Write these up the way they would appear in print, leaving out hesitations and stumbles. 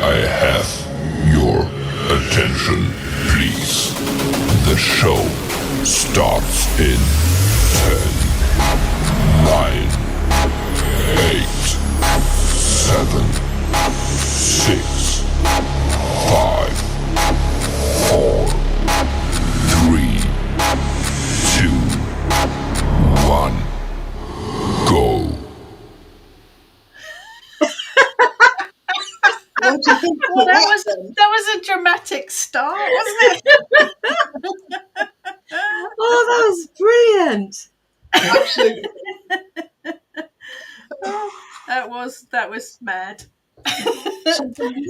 I have your attention, please. The show starts in 10, 9, 8, 7, 6, 5, 4, 3, 2, 1, go. What do you think? Well, that was a dramatic start, wasn't it? Oh, that was brilliant. Absolutely. That was mad.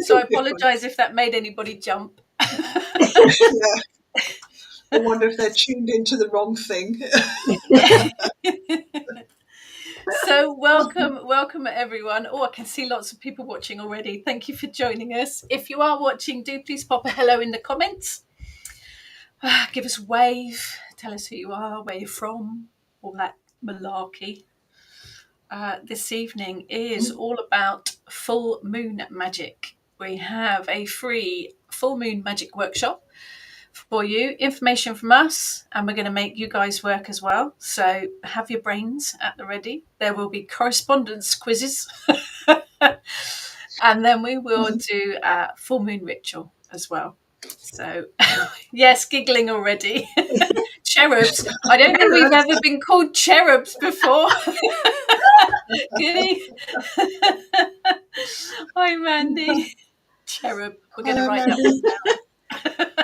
So I apologise if that made anybody jump. Yeah. I wonder if they're tuned into the wrong thing. So welcome everyone. Oh, I can see lots of people watching already. Thank you for joining us. If you are watching, do please pop a hello in the comments. Give us a wave. Tell us who you are, where you're from, all that malarkey. This evening is all about full moon magic. We have a free full moon magic workshop for you, information from us, and we're going to make you guys work as well. So have your brains at the ready. There will be correspondence quizzes, and then we will do a full moon ritual as well. So yes, giggling already. Cherubs. I don't think we've ever been called cherubs before. Goody. Hi, Mandy. Cherub. We're going to write that one down.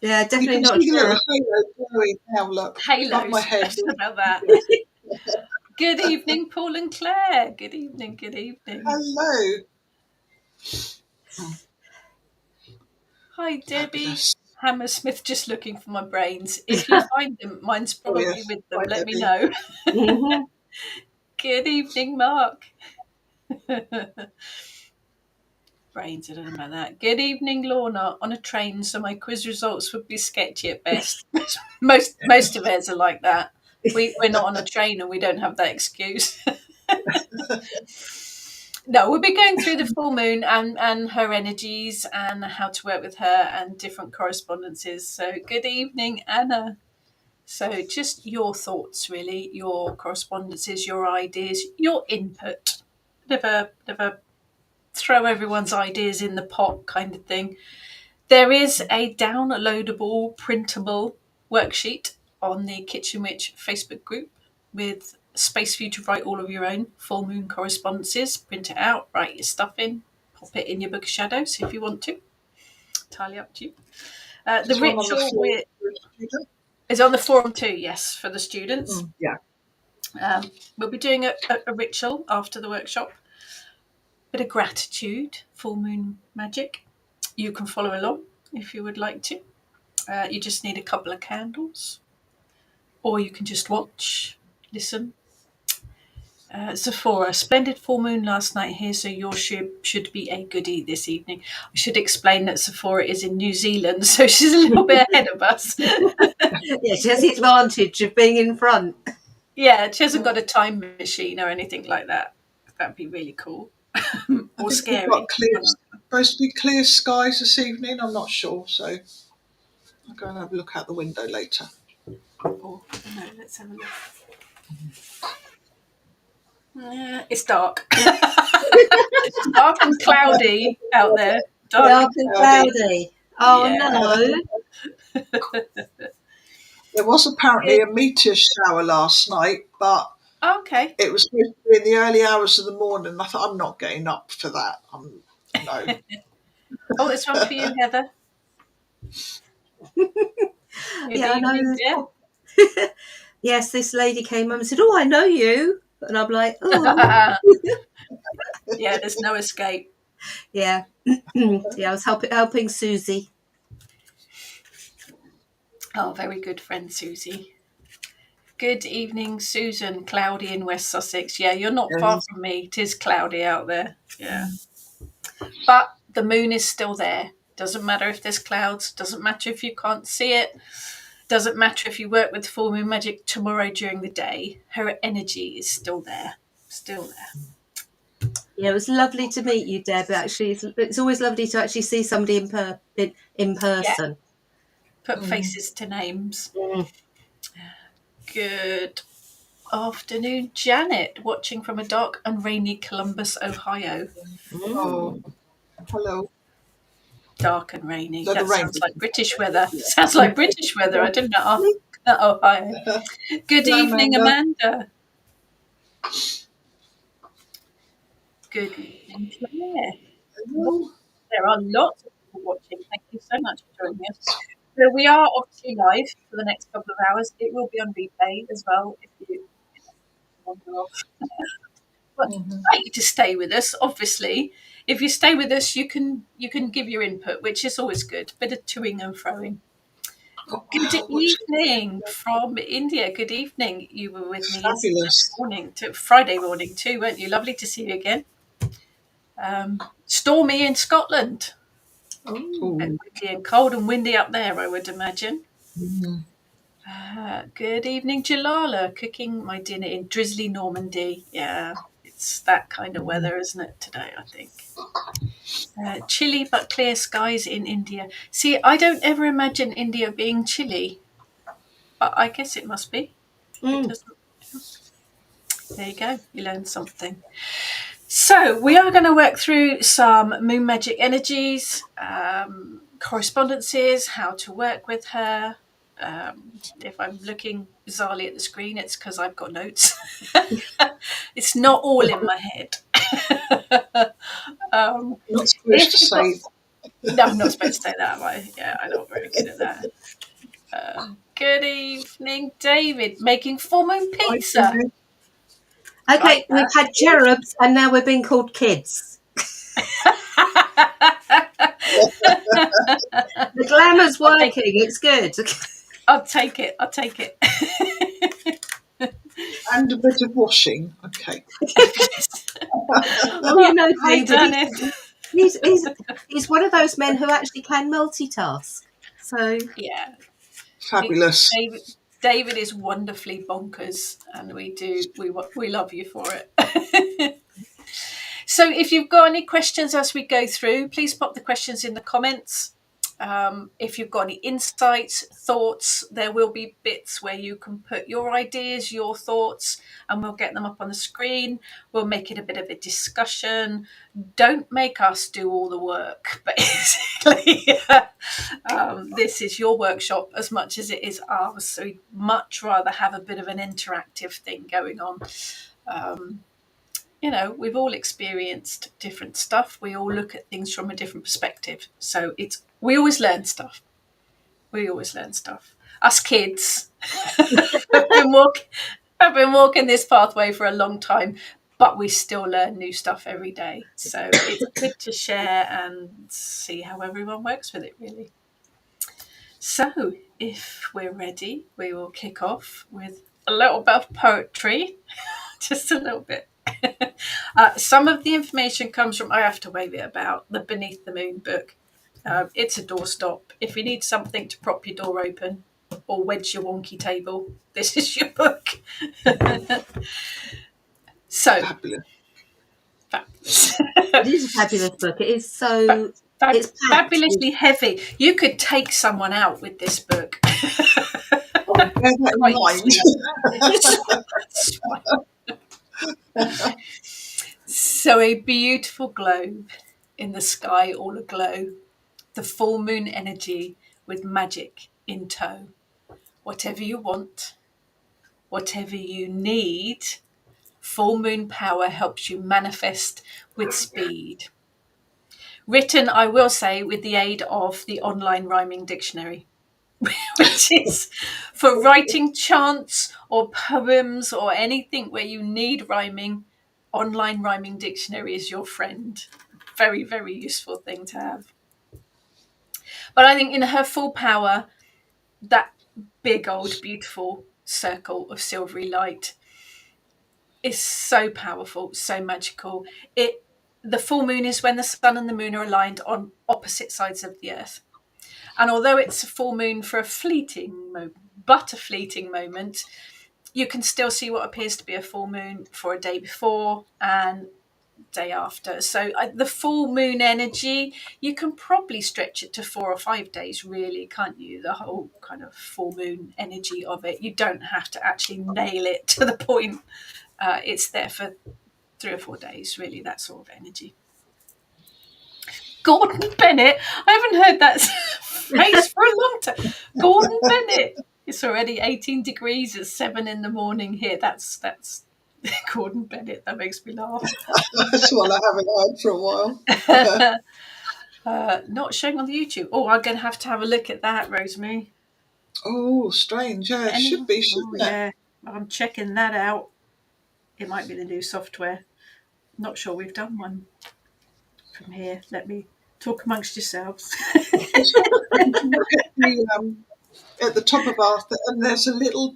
Yeah, definitely You not can see the sure. little halo glowing now, look. Halos. Above my head. How about that? Good evening, Paul and Claire. Good evening, good evening. Hello. Hi, Debbie. Fabulous. Hammersmith, just looking for my brains. If you find them, mine's probably yes. with them. Hi, Let me Debbie. know. Mhm. Good evening, Mark. Brains, I don't know about that. Good evening, Lorna. On a train, so my quiz results would be sketchy at best. most of ours are like that. We're not on a train and we don't have that excuse. No, we'll be going through the full moon and her energies and how to work with her and different correspondences. So good evening, Anna. So just your thoughts, really, your correspondences, your ideas, your input. Never throw everyone's ideas in the pot kind of thing. There is a downloadable, printable worksheet on the Kitchen Witch Facebook group with space for you to write all of your own full moon correspondences. Print it out, write your stuff in, pop it in your book of shadows if you want to. Entirely up to you. The ritual is on the forum too, yes, for the students. Yeah. We'll be doing a ritual after the workshop. Bit of gratitude, full moon magic. You can follow along if you would like to. You just need a couple of candles, or you can just watch, listen. Sephora, splendid full moon last night here, so yours should be a goodie this evening. I should explain that Sephora is in New Zealand, so she's a little bit ahead of us. Yeah, she has the advantage of being in front. Yeah, she hasn't got a time machine or anything like that. That'd be really cool. Or scary. Supposed to be clear skies this evening. I'm not sure, so I'll go and have a look out the window later. Oh, no, let's have a look. It's dark. It's dark and cloudy out there. Dark and cloudy. Oh, Yeah. no. There was apparently a meteor shower last night, but Okay. it was supposed to be in the early hours of the morning. I thought, I'm not getting up for that. No. Oh, this one for you, Heather. Yeah, I know. Yes, this lady came up and said, "Oh, I know you," and I'm like, "Oh." Yeah, there's no escape. Yeah, yeah. I was helping Susie. Oh, very good friend, Susie. Good evening, Susan. Cloudy in West Sussex. Yeah, you're not far from me. It is cloudy out there. Yeah. But the moon is still there. Doesn't matter if there's clouds. Doesn't matter if you can't see it. Doesn't matter if you work with full moon magic tomorrow during the day. Her energy is still there. Still there. Yeah, it was lovely to meet you, Deb. Actually, it's always lovely to actually see somebody in Yeah, person. put faces to names. Mm. Good afternoon, Janet, watching from a dark and rainy Columbus, Ohio. Oh, hello. Dark and rainy. No, the That rain. sounds like British weather. Sounds like British weather. I didn't know. Ohio. Good Hello, evening, Amanda. Amanda. Good evening, Claire. Hello. There are lots of people watching. Thank you so much for joining us. So we are obviously live for the next couple of hours. It will be on replay as well if you wander off. But I'd like you to stay with us. Obviously, if you stay with us, you can give your input, which is always good. Bit of toing and froing. Good evening from India. Good evening. You were with me Fabulous. morning to Friday morning too, weren't you? Lovely to see you again. Stormy in Scotland. Oh. Windy and cold and windy up there, I would imagine. Mhm. Good evening, Jalala. Cooking my dinner in drizzly Normandy. Yeah, it's that kind of weather, isn't it, today, I think. Chilly but clear skies in India. See, I don't ever imagine India being chilly, but I guess it must be. It doesn't. There you go. You learned something. So we are going to work through some moon magic energies, correspondences, how to work with her. If I'm looking bizarrely at the screen, it's because I've got notes. It's not all in my head. Not supposed to If you've got, say. no, I'm not supposed to say that, am I? Yeah, I'm not very good at that. Good evening, David. Making full moon pizza. Okay, we've had cherubs, and now we're being called kids. The glamour's working. It's good. I'll take it. I'll take it. And a bit of washing. Okay. Well, you know, I've David, done it. he's one of those men who actually can multitask. So Yeah. Fabulous. David is wonderfully bonkers, and we love you for it. So if you've got any questions as we go through, please pop the questions in the comments. If you've got any insights, thoughts, there will be bits where you can put your ideas, your thoughts, and we'll get them up on the screen. We'll make it a bit of a discussion. Don't make us do all the work, basically. This is your workshop as much as it is ours, so we'd much rather have a bit of an interactive thing going on. We've all experienced different stuff. We all look at things from a different perspective. So we always learn stuff. We always learn stuff. Us kids have been walking this pathway for a long time, but we still learn new stuff every day. So it's good to share and see how everyone works with it, really. So if we're ready, we will kick off with a little bit of poetry, just a little bit. Some of the information comes from, I have to wave it about, the Beneath the Moon book. It's a doorstop. If you need something to prop your door open or wedge your wonky table, this is your book. So, Fabulous. it is a fabulous book. It is so. It's packed. Fabulously heavy. You could take someone out with this book. Oh, bear that in mind. So a beautiful globe in the sky, all aglow. The full moon energy with magic in tow. Whatever you want, whatever you need, full moon power helps you manifest with speed. Written, I will say, with the aid of the online rhyming dictionary, which is for writing chants or poems or anything where you need rhyming. Online rhyming dictionary is your friend. Very, very useful thing to have. But I think in her full power, that big old beautiful circle of silvery light is so powerful, so magical. The full moon is when the sun and the moon are aligned on opposite sides of the earth. And although it's a full moon for a fleeting moment, you can still see what appears to be a full moon for a day before, and day after. So the full moon energy, you can probably stretch it to 4 or 5 days, really, can't you? The whole kind of full moon energy of it. You don't have to actually nail it to the point. It's there for 3 or 4 days, really, that sort of energy. Gordon Bennett. I haven't heard that phrase for a long time. Gordon Bennett. It's already 18 degrees at 7 in the morning here. That's Gordon Bennett. That makes me laugh. That's one I haven't heard for a while. Not showing on the YouTube. Oh, I'm going to have a look at that, Rosemary. Oh, strange. Yeah, it should be, shouldn't it? Yeah, I'm checking that out. It might be the new software. Not sure we've done one from here. Let me talk amongst yourselves. At the top of and there's a little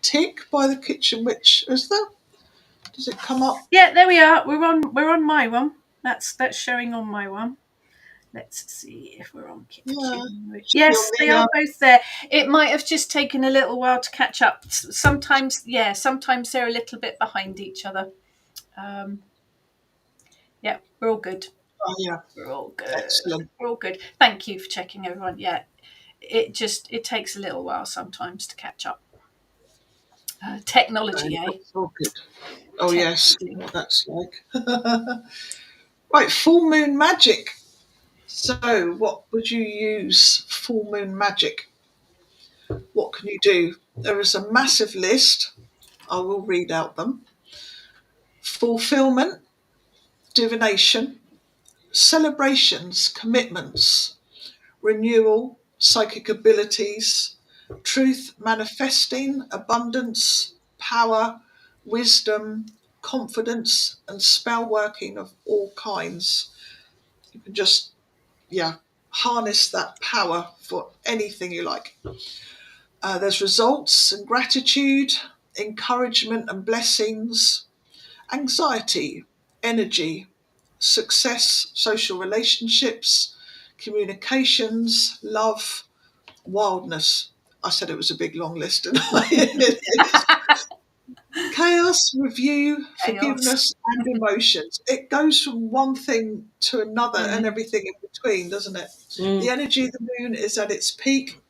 tick by the kitchen witch. Is there? Does it come up? Yeah, there we are. We're on my one. That's showing on my one. Let's see if we're on kitchen. Yeah. Yes, they are both there. It might have just taken a little while to catch up. Sometimes they're a little bit behind each other. Yeah, we're all good. Oh, yeah. We're all good. Excellent. We're all good. Thank you for checking, everyone. Yeah, it takes a little while sometimes to catch up. Technology, eh? Oh, good. Oh, yes. What that's like. Right, full moon magic. So, what would you use full moon magic? What can you do? There is a massive list. I will read out them. Fulfillment, divination, celebrations, commitments, renewal, psychic abilities, truth manifesting, abundance, power, wisdom, confidence, and spell working of all kinds. You can just, harness that power for anything you like. There's results and gratitude, encouragement and blessings, anxiety, energy, success, social relationships, communications, love, wildness. I said it was a big long list, didn't I? Chaos, review, forgiveness, and emotions. It goes from one thing to another and everything in between, doesn't it? The energy of the moon is at its peak.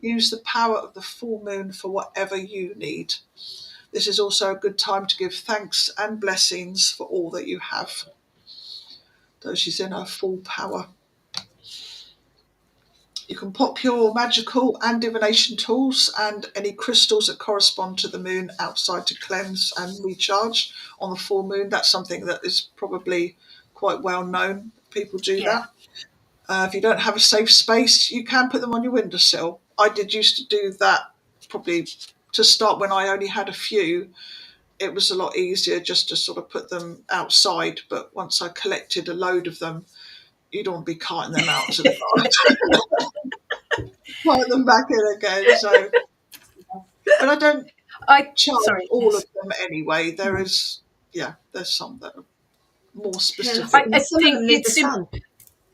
Use the power of the full moon for whatever you need. This is also a good time to give thanks and blessings for all that you have. Though she's in her full power. You can pop your magical and divination tools and any crystals that correspond to the moon outside to cleanse and recharge on the full moon. That's something that is probably quite well known. People do that. If you don't have a safe space, you can put them on your windowsill. I used to do that probably to start when I only had a few. It was a lot easier just to sort of put them outside. But once I collected a load of them, you don't want to be carting them out to the garden. Put them back in again. So, but I don't charge all of them anyway. There's some that are more specific. I think it's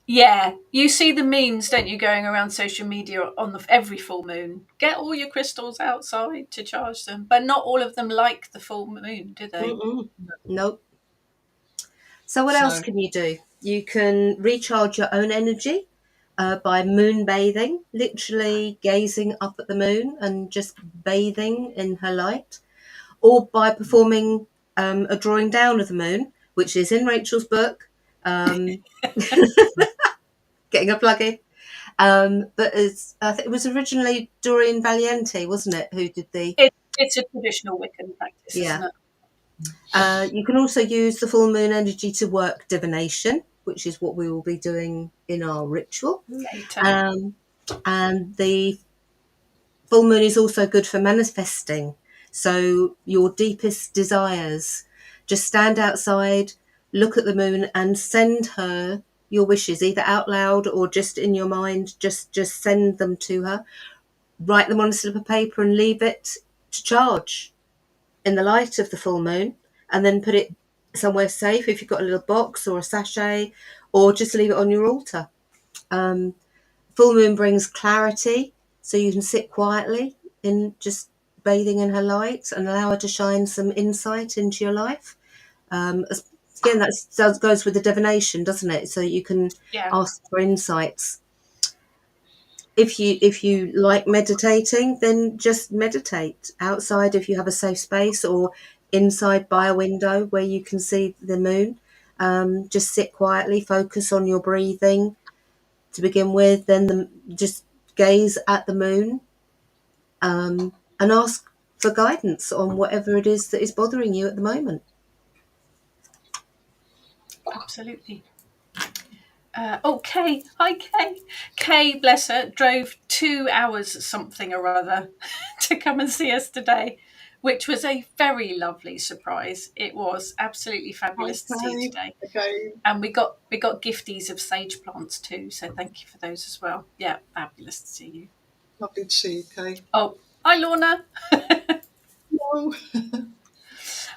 yeah, you see the memes, don't you, going around social media on every full moon. Get all your crystals outside to charge them, but not all of them like the full moon, do they? Nope. So what else can you do? You can recharge your own energy by moon bathing, literally gazing up at the moon and just bathing in her light, or by performing a drawing down of the moon, which is in Rachel's book. Getting a plug in. But I think it was originally Doreen Valiente, wasn't it, who did the... It's a traditional Wiccan practice, isn't it? You can also use the full moon energy to work divination, which is what we will be doing in our ritual. Later. And the full moon is also good for manifesting. So your deepest desires, just stand outside, look at the moon and send her your wishes, either out loud or just in your mind. Just send them to her. Write them on a slip of paper and leave it to charge in the light of the full moon, and then put it somewhere safe if you've got a little box or a sachet, or just leave it on your altar. Full moon brings clarity, so you can sit quietly in just bathing in her light and allow her to shine some insight into your life. again, that goes with the divination, doesn't it? So you can Yeah. ask for insights. If you like meditating, then just meditate outside if you have a safe space, or inside by a window where you can see the moon. Just sit quietly, focus on your breathing to begin with, then just gaze at the moon, and ask for guidance on whatever it is that is bothering you at the moment. Absolutely. Kay. Hi, Kay. Kay, bless her, drove 2 hours something or other to come and see us today, which was a very lovely surprise. It was absolutely fabulous to see you Okay. today. Okay. And we got gifties of sage plants too, so thank you for those as well. Yeah, fabulous to see you. Lovely to see you, Kay. Oh, hi, Lorna. Hello.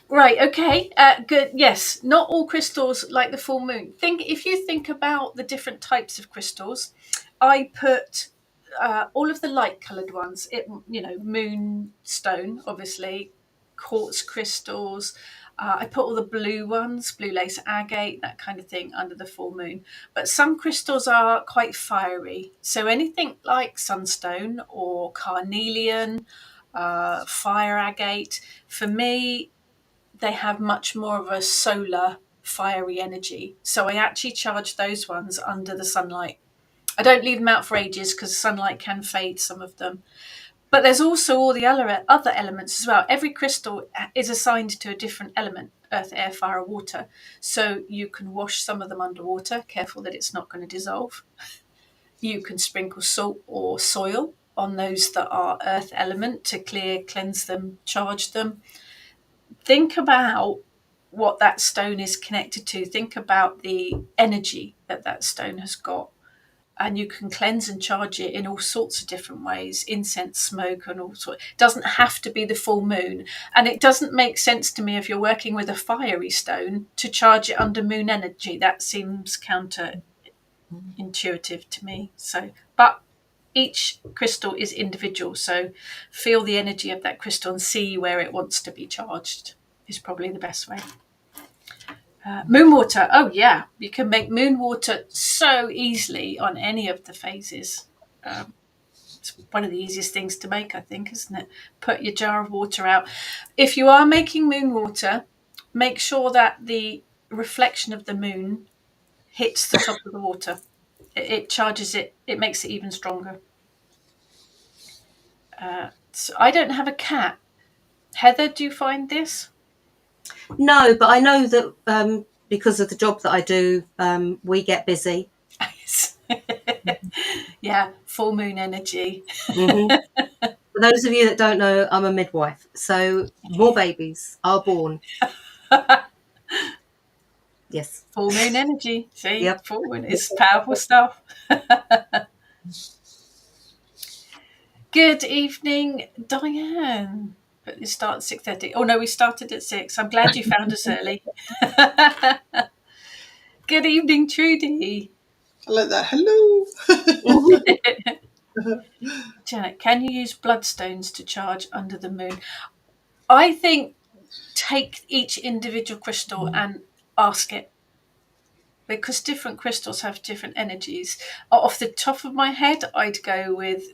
Right, okay, good. Yes, not all crystals like the full moon. If you think about the different types of crystals, I put all of the light coloured ones. Moonstone, obviously, quartz crystals. I put all the blue ones, blue lace agate, that kind of thing, under the full moon. But some crystals are quite fiery, so anything like sunstone or carnelian, fire agate. For me, they have much more of a solar fiery energy. So I actually charge those ones under the sunlight. I don't leave them out for ages because sunlight can fade some of them. But there's also all the other elements as well. Every crystal is assigned to a different element: earth, air, fire, water. So you can wash some of them underwater, careful that it's not going to dissolve. You can sprinkle salt or soil on those that are earth element to cleanse them, charge them. Think about what that stone is connected to. Think about the energy that stone has got. And you can cleanse and charge it in all sorts of different ways: incense, smoke, and all sorts. It doesn't have to be the full moon. And it doesn't make sense to me, if you're working with a fiery stone, to charge it under moon energy. That seems counterintuitive to me. But each crystal is individual, so feel the energy of that crystal and see where it wants to be charged is probably the best way. Moon water. Oh yeah, you can make moon water so easily on any of the phases. It's one of the easiest things to make, I think, isn't it? Put your jar of water out. If you are making moon water, make sure that the reflection of the moon hits the top of the water. It charges it. It makes it even stronger. So I don't have a cat. Heather, do you find this? No, but I know that because of the job that I do, we get busy. Yeah, full moon energy. Mm-hmm. For those of you that don't know, I'm a midwife, so more babies are born. Yes. Full moon energy. See, Yep. full moon is powerful stuff. Good evening, Diane. But it starts at 6:30. Oh no, we started at 6. I'm glad you found us early. Good evening, Trudy. I like that. Hello. Janet, can you use bloodstones to charge under the moon? I think take each individual crystal and ask it, because different crystals have different energies. Off the top of my head, I'd go with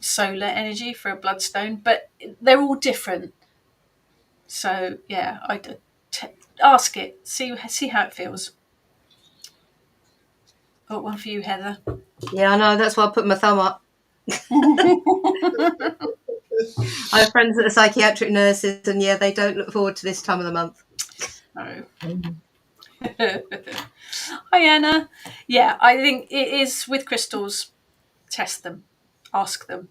solar energy for a bloodstone, but they're all different. So yeah, ask it, see how it feels. Got one for you, Heather. Yeah, I know. That's why I put my thumb up. I have friends that are psychiatric nurses, and yeah, they don't look forward to this time of the month. No. Hi, Anna. Yeah, I think it is with crystals. Test them, ask them.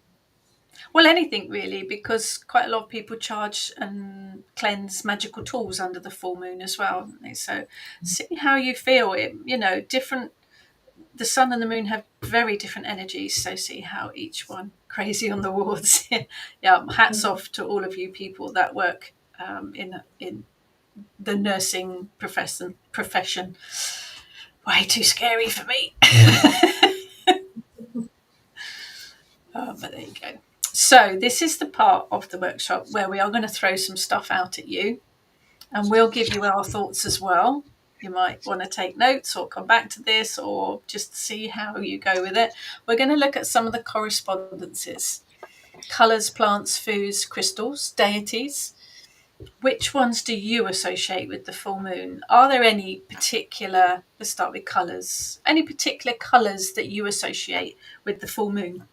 Well, anything really, because quite a lot of people charge and cleanse magical tools under the full moon as well, don't they? So see how you feel. Different. The sun and the moon have very different energies, so see how each one. Crazy on the wards. Yeah, hats off to all of you people that work in the nursing profession. Way too scary for me. But there you go. So this is the part of the workshop where we are going to throw some stuff out at you. And we'll give you our thoughts as well. You might want to take notes or come back to this or just see how you go with it. We're going to look at some of the correspondences. Colours, plants, foods, crystals, deities. Which ones do you associate with the full moon? Are there any particular, let's start with colours, any particular colours that you associate with the full moon?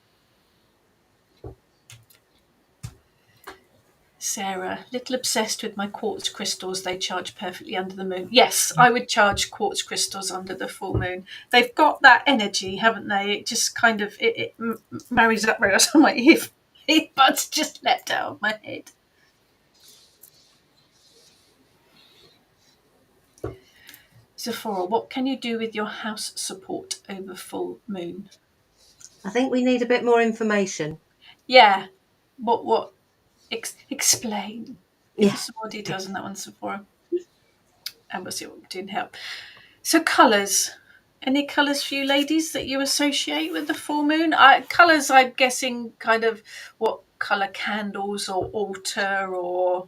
Sarah, little obsessed with my quartz crystals. They charge perfectly under the moon. Yes, I would charge quartz crystals under the full moon. They've got that energy, haven't they? It just kind of, it marries up very well. So my earbuds just leapt out of my head. Sephora, what can you do with your house support over full moon? I think we need a bit more information. Yeah. What? Explain. Give Yeah. us some more details on that one, Sephora. And we'll see what we can do to help. So colours. Any colours for you ladies that you associate with the full moon? Colours, I'm guessing kind of what colour candles or altar or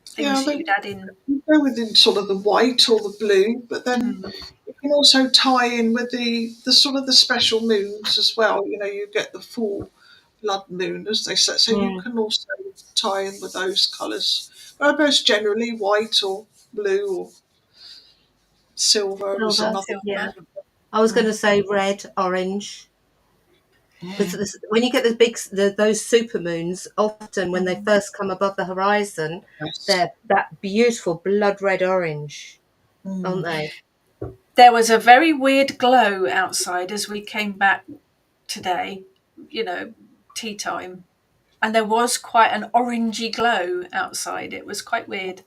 things that you'd add in. You go within sort of the white or the blue, but then you can also tie in with the sort of the special moons as well. You know, you get the full blood moon, as they say, so you can also tie in with those colours. But I suppose generally white or blue or silver was Silver, another. yeah. I was going to say red, orange. Because when you get the big, those super moons, often when they first come above the horizon, Yes. they're that beautiful blood red orange, aren't they? There was a very weird glow outside as we came back today, you know, tea time. And there was quite an orangey glow outside. It was quite weird.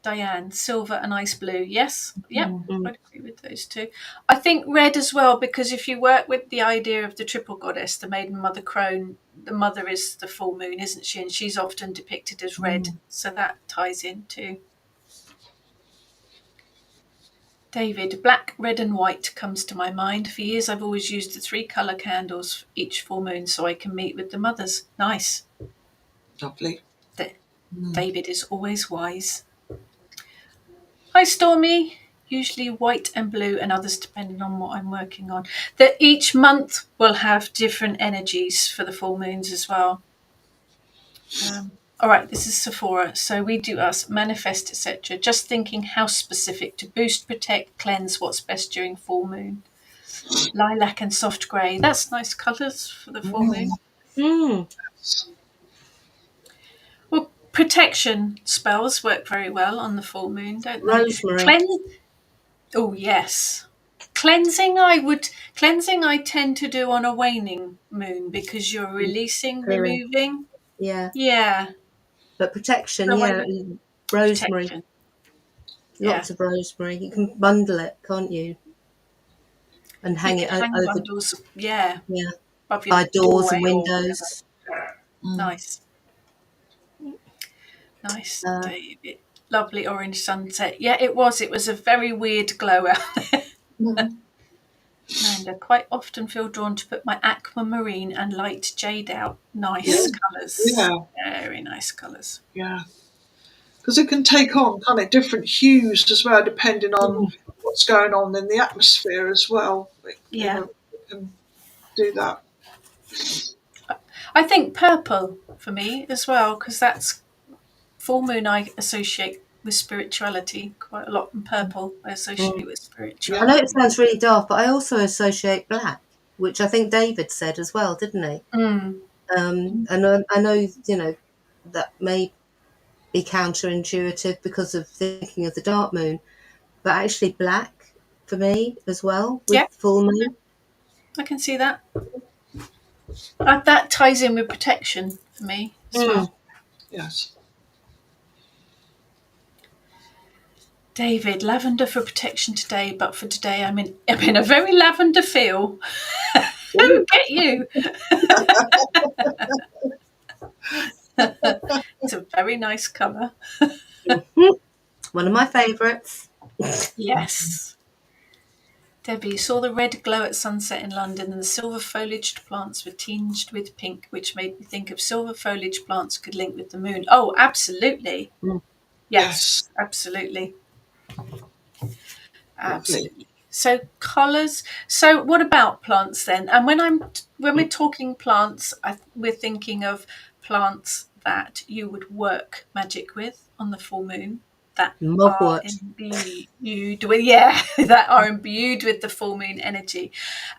Diane, silver and ice blue. Yes, yep, I'd agree with those two. I think red as well, because if you work with the idea of the triple goddess, the maiden mother crone, the mother is the full moon, isn't she? And she's often depicted as red, so that ties in too. David, black, red and white comes to my mind. For years I've always used the 3 colour candles for each full moon so I can meet with the mothers. Nice. Lovely. David is always wise. Hi, Stormy. Usually white and blue and others depending on what I'm working on. That each month will have different energies for the full moons as well. All right, this is Sephora. So we do us, manifest, etc. Just thinking house specific to boost, protect, cleanse what's best during full moon. Lilac and soft grey. That's nice colours for the full moon. Well, protection spells work very well on the full moon, don't they? Rosemary. Oh yes. Cleansing I tend to do on a waning moon because you're releasing, removing. Yeah. Yeah. But protection, So yeah. Rosemary. Protection. Lots of rosemary. You can bundle it, can't you? And hang it hang over. bundles, yeah. Yeah. Above your By doors doorway and windows. Nice. Nice, David. Lovely orange sunset. Yeah, it was. It was a very weird glow out there. And I quite often feel drawn to put my aquamarine and light jade out. Nice colours. Yeah. Very nice colours. Yeah. Because it can take on kind of different hues as well, depending on what's going on in the atmosphere as well. Yeah. It can do that. I think purple for me as well, because that's full moon I associate with spirituality quite a lot, and purple I associate with spirituality. I know it sounds really dark, but I also associate black, which I think David said as well, didn't he? And I know, you know, that may be counterintuitive because of thinking of the dark moon, but actually black for me as well with full moon. I can see that. That ties in with protection for me as well. Yes. David, lavender for protection today, but for today I'm in a very lavender feel. Who get you? It's a very nice colour. One of my favourites. Yes. Debbie saw the red glow at sunset in London and the silver foliaged plants were tinged with pink, which made me think of silver foliaged plants could link with the moon. Oh, absolutely. Yes, absolutely. Lovely. Absolutely. So colours. So what about plants then? And when we're talking plants, we're thinking of plants that you would work magic with on the full moon, that are Mugwort. imbued with, yeah, that are imbued with the full moon energy.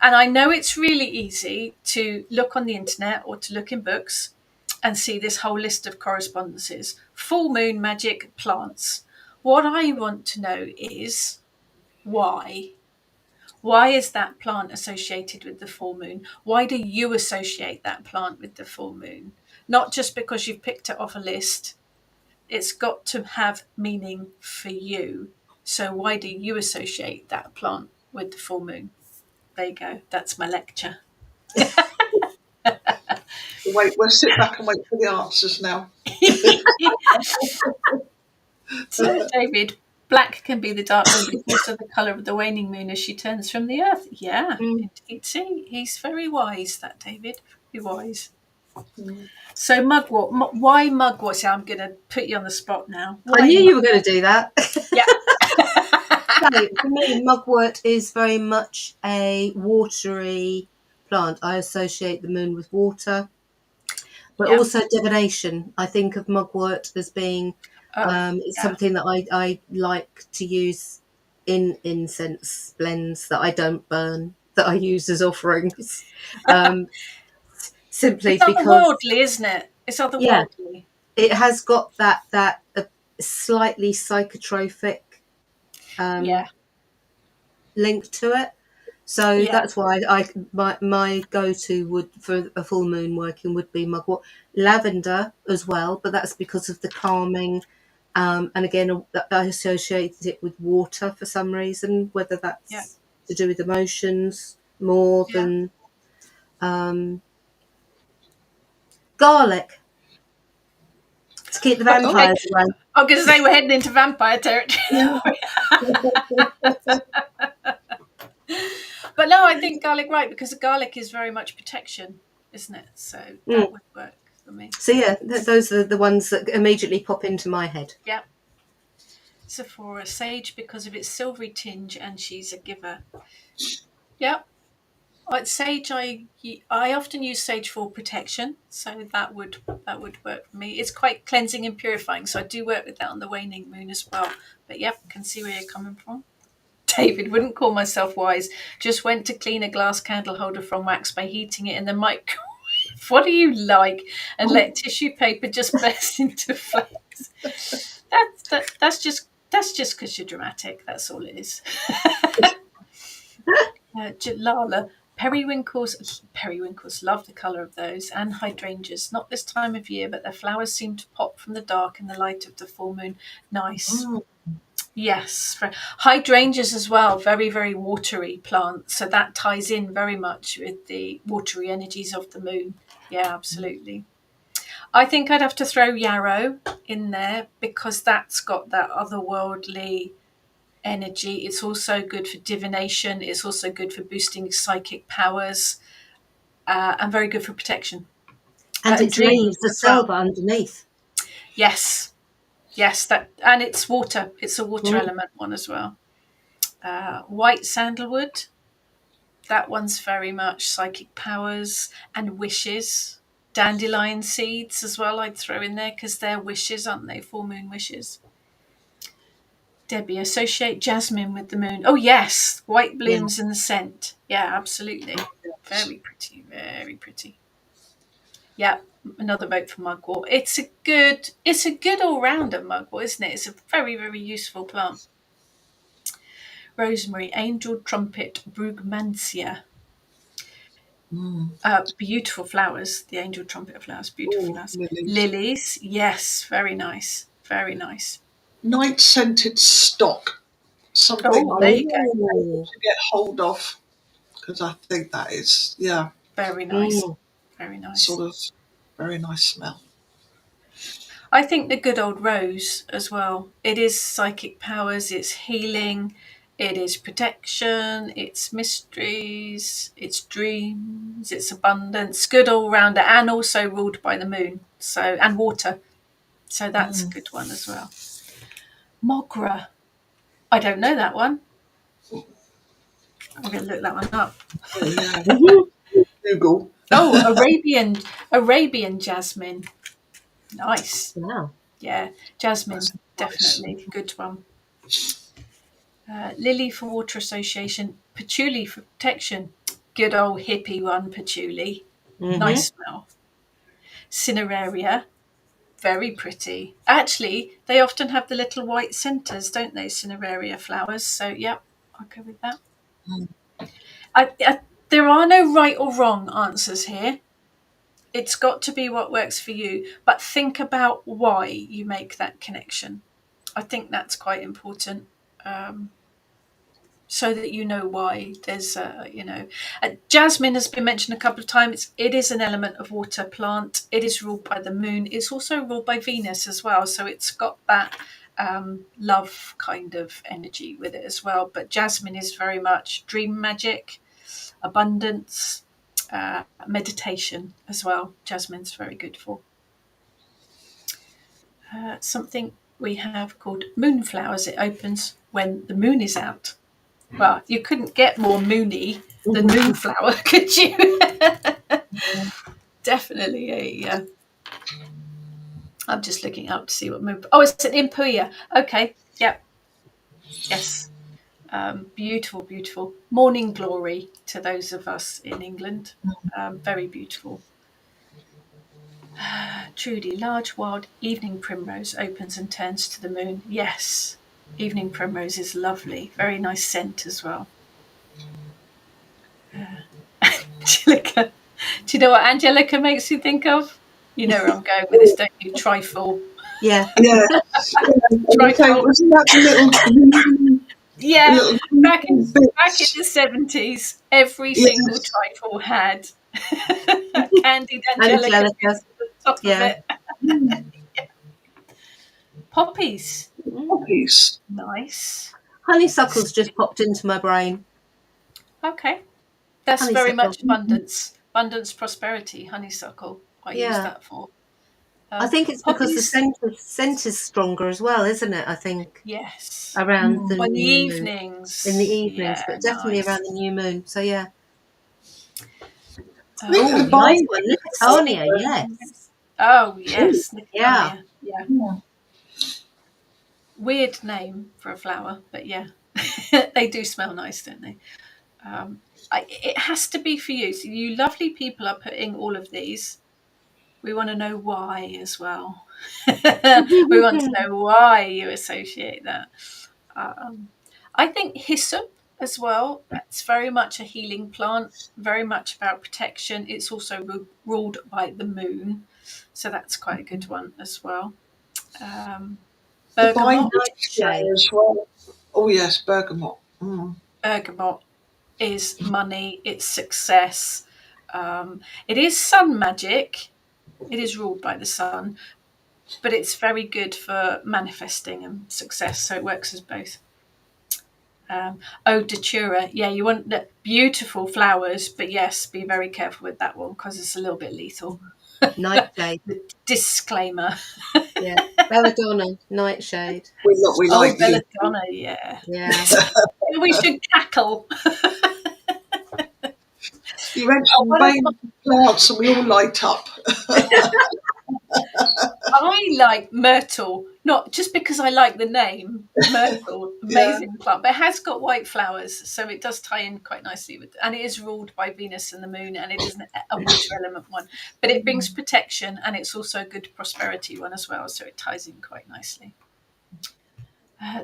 And I know it's really easy to look on the internet or to look in books and see this whole list of correspondences. Full moon magic plants. What I want to know is why. Why is that plant associated with the full moon? Why do you associate that plant with the full moon? Not just because you've picked it off a list. It's got to have meaning for you. So why do you associate that plant with the full moon? There you go. That's my lecture. Wait, we'll sit back and wait for the answers now. So, David, black can be the dark moon. It's also the colour of the waning moon as she turns from the earth. Yeah, indeed. See, he's very wise, that David. Very wise. So, mugwort. Why mugwort? See, I'm going to put you on the spot now. I Why knew you were mugwort? going to do that. Yeah. So for me, mugwort is very much a watery plant. I associate the moon with water, but Yeah. also divination. I think of mugwort as being Oh, it's yeah. something that I like to use in incense blends that I don't burn, that I use as offerings, um, It's simply because, otherworldly, isn't it? It's yeah, otherworldly. it has got that slightly psychotropic Yeah. um, link to it. So Yeah. that's why my go to would for a full moon working would be mugwort, lavender as well, but that's because of the calming. And again, I associate it with water for some reason, whether Yeah. that's to do with emotions more Yeah. than garlic to keep the Okay. vampires away. I'm going to say we're heading into vampire territory. But no, I think garlic, right, because garlic is very much protection, isn't it? So that Mm. would work for me. So yeah, those are the ones that immediately pop into my head. Yeah. Sephora, sage because of its silvery tinge, and she's a giver. Yeah. Sage, I often use sage for protection, so that would work for me. It's quite cleansing and purifying, so I do work with that on the waning moon as well. But yep, can see where you're coming from. David, wouldn't call myself wise. Just went to clean a glass candle holder from wax by heating it in the microwave. What do you like? And let tissue paper just burst into flames. That's just because you're dramatic. That's all it is. Lala, periwinkles, love the colour of those, and hydrangeas. Not this time of year, but their flowers seem to pop from the dark in the light of the full moon. Nice. Yes, hydrangeas as well, very, very watery plant. So that ties in very much with the watery energies of the moon. Yeah, absolutely. I think I'd have to throw yarrow in there because that's got that otherworldly energy. It's also good for divination. It's also good for boosting psychic powers, and very good for protection. And its Dreams leaves are as well. silver underneath. Yes, yes, that, and it's water. It's a water Mm. element one as well. White sandalwood. That one's very much psychic powers and wishes. Dandelion seeds as well, I'd throw in there because they're wishes, aren't they? Full moon wishes. Debbie, associate jasmine with the moon. Oh, yes. White Yeah. blooms and the scent. Yeah, absolutely. Very pretty. Very pretty. Yeah, another vote for mugwort. It's a good all-rounder mugwort, isn't it? It's a very, very useful plant. Rosemary, angel trumpet, brugmansia. Beautiful flowers, the angel trumpet flowers, beautiful Oh, flowers. lilies. Lilies, yes, very nice, very nice. Night scented stock. Something Oh, I'm there you go. able Oh. to get hold of because I think that is, yeah, Very nice, Mm. very nice. sort of very nice smell. I think the good old rose as well. It is psychic powers, it's healing, it is protection, it's mysteries, it's dreams, it's abundance, good all rounder, and also ruled by the moon. So and water. So that's a good one as well. Mogra. I don't know that one. I'm going to look that one up. Yeah. Google. Oh, Arabian jasmine. Nice. Wow. Yeah, jasmine, definitely good one. Lily for Water Association, patchouli for protection. Good old hippie one, patchouli. Nice smell. Cineraria, very pretty. Actually, they often have the little white centres, don't they, Cineraria flowers? So, yep, I'll go with that. There are no right or wrong answers here. It's got to be what works for you, but think about why you make that connection. I think that's quite important, so that you know why. There's, jasmine has been mentioned a couple of times. It is an element of water plant. It is ruled by the moon. It's also ruled by Venus as well, so it's got that love kind of energy with it as well. But jasmine is very much dream magic, abundance, meditation as well. Jasmine's very good for. Something we have called moonflowers. It opens when the moon is out. Well, you couldn't get more moony than moonflower, could you? Definitely a. I'm just looking up to see what moon. Oh, it's an impuya. Okay, yep, yes. Beautiful, beautiful. Morning glory to those of us in England. Very beautiful. Trudy, large wild evening primrose opens and turns to the moon. Yes, evening primrose is lovely. Very nice scent as well. Angelica. Do you know what Angelica makes you think of? You know where I'm going with this, don't you? Trifle. Yeah. Yeah. Trifle. Wasn't that the little Yeah, little back in bits? the 70s, every single trifle had candied Angelica Angelica. at the top Yeah. of it. Poppies. Poppies. Nice. Honeysuckles just popped into my brain. Okay. That's very Honeysuckle. much abundance. Abundance, prosperity, honeysuckle. I use Yeah. that for. I think it's because the poppies. scent is stronger as well, isn't it? I think Yes. around the On the new moon. evenings. In the evenings, Yeah, but definitely nice. around the new moon. So yeah. Oh, Nice one. Nicotania, yes. Oh, yes. Yeah. Yeah. Weird name for a flower, but yeah. They do smell nice, don't they? It has to be for you. So you lovely people are putting all of these. We want to know why as well. We want to know why you associate that. I think hyssop as well. It's very much a healing plant, very much about protection. It's also ruled by the moon, so that's quite a good one as well. Bergamot. Nightshade. as well. Oh yes, bergamot. Bergamot is money. It's success. It is sun magic. It is ruled by the sun, but it's very good for manifesting and success. So it works as both. Datura, yeah, you want the beautiful flowers, but yes, be very careful with that one because it's a little bit lethal. Nightshade. Disclaimer. Yeah. Belladonna, nightshade. We like belladonna, yeah. Yeah. We should cackle. You mentioned rain plants, and we all light up. I like myrtle, not just because I like the name myrtle, amazing plant, but it has got white flowers, so it does tie in quite nicely with, and it is ruled by Venus and the moon, and it is a water element one, but it brings protection, and it's also a good prosperity one as well, so it ties in quite nicely.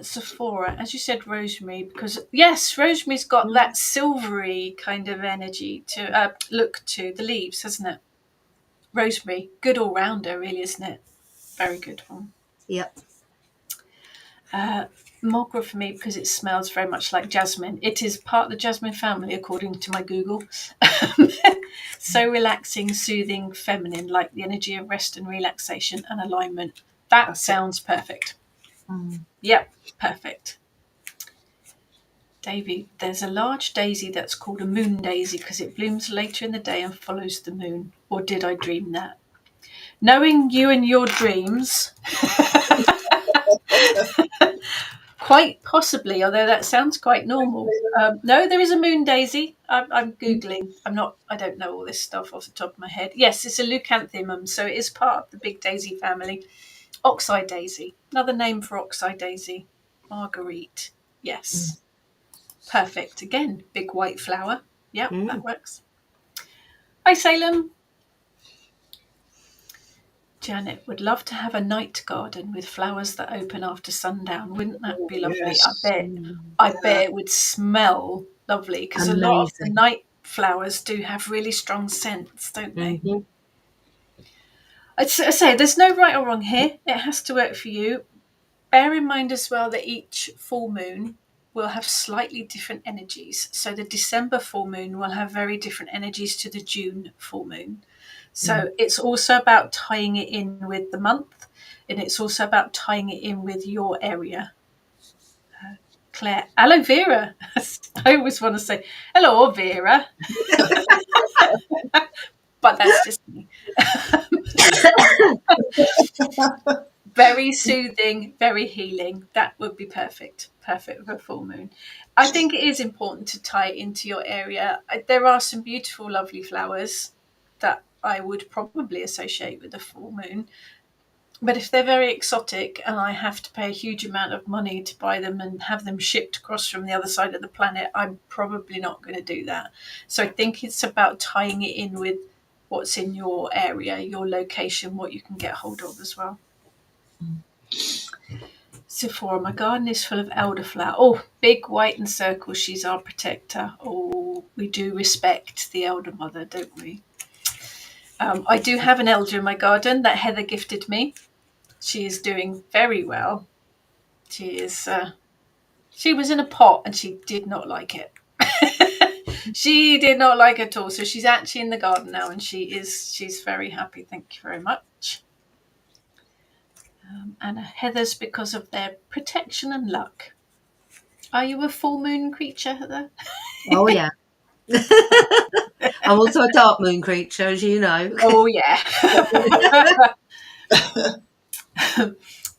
Sephora, as you said, rosemary, because yes, rosemary's got that silvery kind of energy to look to the leaves, hasn't it? Rosemary, good all rounder, really, isn't it? Very good one. Yep. Mogra for me because it smells very much like jasmine. It is part of the jasmine family, according to my Google. So relaxing, soothing, feminine, like the energy of rest and relaxation and alignment. That sounds perfect. Yep, perfect. Davy, there's a large daisy that's called a moon daisy because it blooms later in the day and follows the moon. Or did I dream that? Knowing you and your dreams, Quite possibly, although that sounds quite normal. No, there is a moon daisy. I'm Googling. I don't know all this stuff off the top of my head. Yes, it's a leucanthemum, so it is part of the big daisy family. Oxeye daisy, another name for oxeye daisy. Marguerite. Yes. Perfect. Again, big white flower. Yep, that works. Hi, Salem. Janet would love to have a night garden with flowers that open after sundown. Wouldn't that be lovely? Yes. I bet it would smell lovely because a lot of the Amazing. night flowers do have really strong scents, don't they? I say there's no right or wrong here. It has to work for you. Bear in mind as well that each full moon will have slightly different energies. So the December full moon will have very different energies to the June full moon. So it's also about tying it in with the month, and it's also about tying it in with your area. Claire, aloe vera. I always want to say, hello, Vera. But that's just me. Very soothing, very healing. That would be perfect. Perfect for a full moon. I think it is important to tie it into your area. There are some beautiful, lovely flowers that I would probably associate with a full moon. But if they're very exotic and I have to pay a huge amount of money to buy them and have them shipped across from the other side of the planet, I'm probably not going to do that. So I think it's about tying it in with what's in your area, your location, what you can get hold of as well. Sephora, my garden is full of elderflower. Oh, big white and circle. She's our protector. Oh, we do respect the elder mother, don't we? I do have an elder in my garden that Heather gifted me. She is doing very well. She is. She was in a pot and she did not like it. She did not like it at all. So she's actually in the garden now and she's very happy. Thank you very much. And Heather's because of their protection and luck. Are you a full moon creature, Heather? Oh, yeah. I'm also a dark moon creature, as you know. Oh, yeah.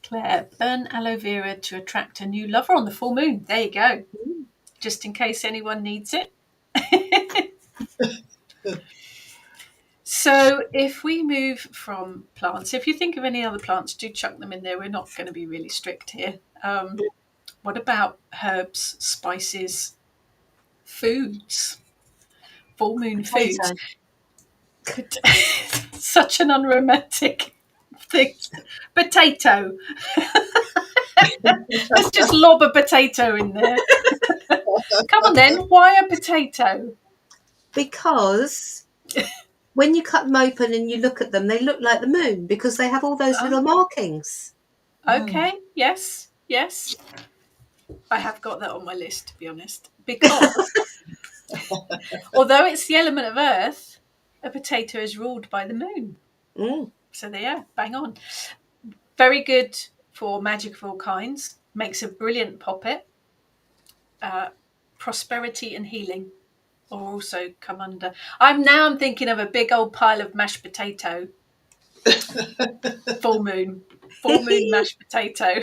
Claire, burn aloe vera to attract a new lover on the full moon. There you go. Just in case anyone needs it. So if we move from plants, if you think of any other plants, do chuck them in there. We're not going to be really strict here. What about herbs, spices, foods? Full moon foods. Such an unromantic thing. Potato. Let's just lob a potato in there. Come on then, why a potato? Because when you cut them open and you look at them, they look like the moon because they have all those little markings. Okay, yes. I have got that on my list, to be honest. Because although it's the element of earth, a potato is ruled by the moon. So there you go, bang on. Very good for magic of all kinds. Makes a brilliant poppet. Prosperity and healing will also come under. I'm thinking of a big old pile of mashed potato. Full moon mashed potato.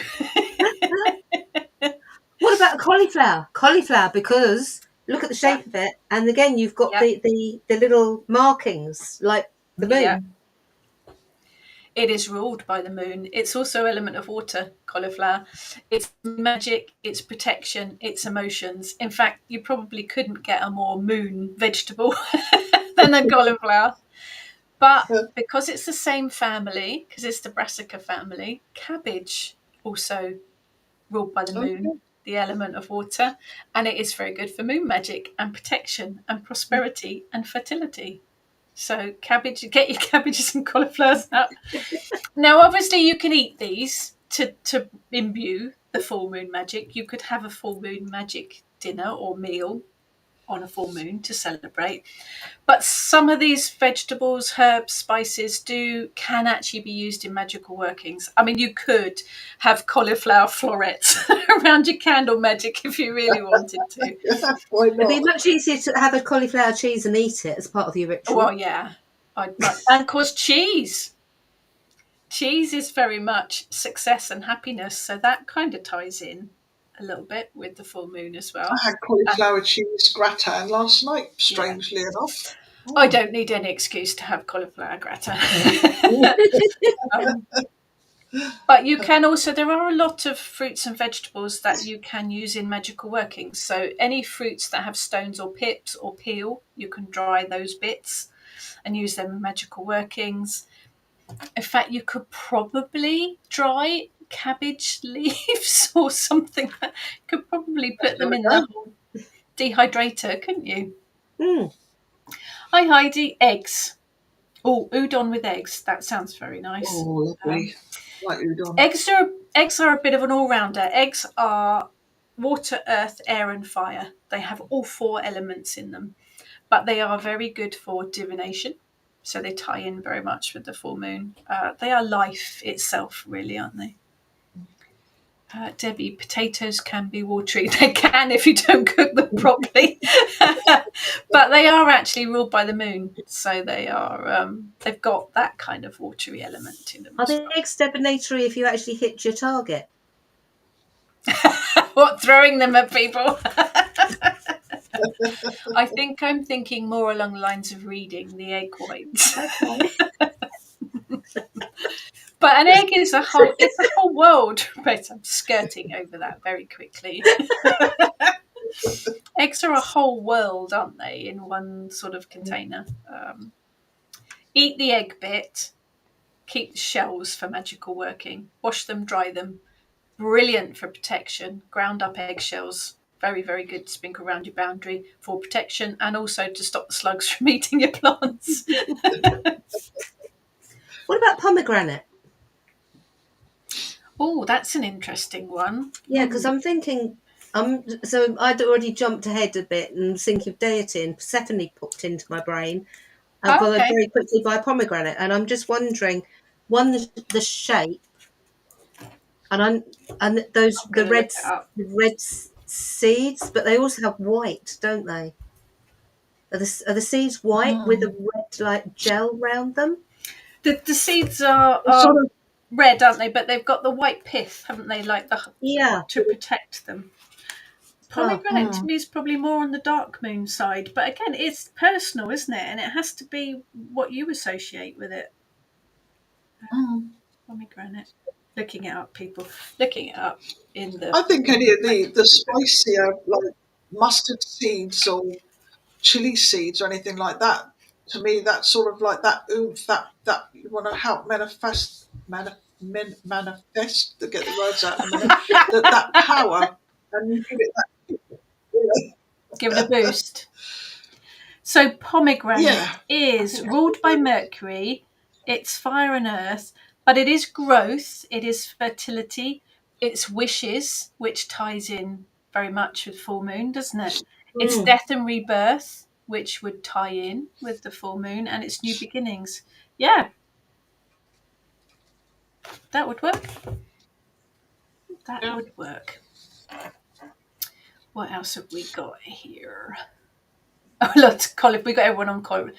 What about cauliflower? Cauliflower, because look at the shape of it, and again you've got the little markings like the moon. Yeah. It is ruled by the moon. It's also element of water, cauliflower. It's magic, it's protection, it's emotions. In fact, you probably couldn't get a more moon vegetable than a cauliflower. But because it's the same family, because it's the brassica family, cabbage also ruled by the moon, the element of water. And it is very good for moon magic and protection and prosperity and fertility. So cabbage, get your cabbages and cauliflowers out. Now, obviously, you can eat these to imbue the full moon magic. You could have a full moon magic dinner or meal on a full moon to celebrate. But some of these vegetables, herbs, spices can actually be used in magical workings. I mean, you could have cauliflower florets around your candle magic if you really wanted to. Why not? It'd be much easier to have a cauliflower cheese and eat it as part of your ritual. Well, yeah. And of course, cheese. Cheese is very much success and happiness, so that kind of ties in. a little bit with the full moon as well. I had cauliflower cheese gratin last night, strangely enough. I don't need any excuse to have cauliflower gratin. But you can also, there are a lot of fruits and vegetables that you can use in magical workings. So any fruits that have stones or pips or peel, you can dry those bits and use them in magical workings. In fact, you could probably dry cabbage leaves or something. You could probably put them in the dehydrator, couldn't you? Hi Heidi, eggs. Oh, udon with eggs. That sounds very nice. Oh, lovely. Like udon. Eggs are a bit of an all-rounder. Eggs are water, earth, air and fire. They have all 4 elements in them. But they are very good for divination. So they tie in very much with the full moon. They are life itself, really, aren't they? Debbie, potatoes can be watery. They can if you don't cook them properly. But they are actually ruled by the moon. So they are, they've got that kind of watery element in them. Are they exterminatory if you actually hit your target? What, throwing them at people? I think I'm thinking more along the lines of reading the egg whites. Okay. But an egg is it's a whole world. But I'm skirting over that very quickly. Eggs are a whole world, aren't they, in one sort of container? Eat the egg bit. Keep the shells for magical working. Wash them, dry them. Brilliant for protection. Ground up eggshells. Very, very good to sprinkle around your boundary for protection and also to stop the slugs from eating your plants. What about pomegranate? Oh, that's an interesting one. Yeah, because I'm thinking, so I'd already jumped ahead a bit and thinking of deity and Persephone popped into my brain and followed very quickly by pomegranate. And I'm just wondering, one, the shape, and the red seeds, but they also have white, don't they? Are the seeds white with a red like gel round them? The seeds are Sort of, red, aren't they? But they've got the white pith, haven't they? Like to protect them. Pomegranate to me is probably more on the dark moon side, but again, it's personal, isn't it? And it has to be what you associate with it. Pomegranate. Looking it up, people. Looking it up in the. I think any of the spicier, like mustard seeds or chili seeds or anything like that, to me, that's sort of like that oomph that you want to help manifest to get the words out in a minute, that power, and you give it that. Give it a boost. So pomegranate is ruled by Mercury. It's fire and earth, but it is growth. It is fertility. It's wishes, which ties in very much with full moon, doesn't it? It's death and rebirth, which would tie in with the full moon, and it's new beginnings. Yeah. That would work. That would work. What else have we got here? Oh, look, we got everyone on call.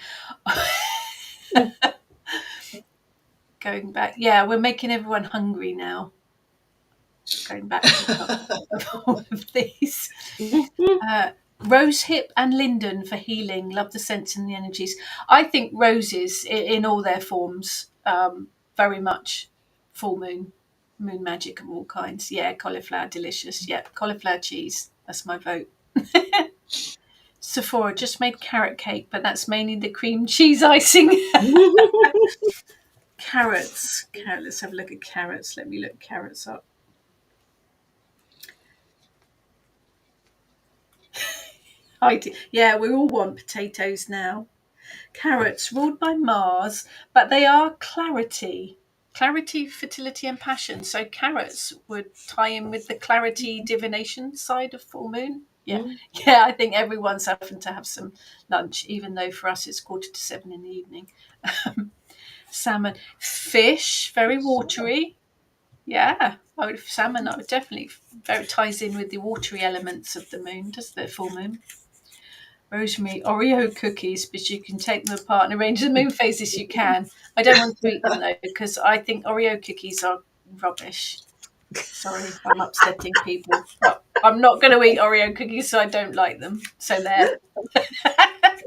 Going back. Yeah, we're making everyone hungry now. Going back to all of these. Rosehip and linden for healing. Love the scents and the energies. I think roses in all their forms, very much full moon magic of all kinds. Yeah, cauliflower delicious. Yeah, cauliflower cheese. That's my vote. Sephora just made carrot cake, but that's mainly the cream cheese icing. Carrots. Let's have a look at carrots. Let me look carrots up. Yeah, we all want potatoes now. Carrots ruled by Mars, but they are clarity, fertility and passion. So carrots would tie in with the clarity divination side of full moon. Yeah, I think everyone's having to have some lunch, even though for us it's 7:15 in the evening. Salmon, fish, very watery. Yeah, salmon. I would definitely very ties in with the watery elements of the moon, does the full moon? Rosemary, Oreo cookies, but you can take them apart and arrange the moon phases. You can. I don't want to eat them though because I think Oreo cookies are rubbish. Sorry, I'm upsetting people. But I'm not going to eat Oreo cookies, so I don't like them. So there.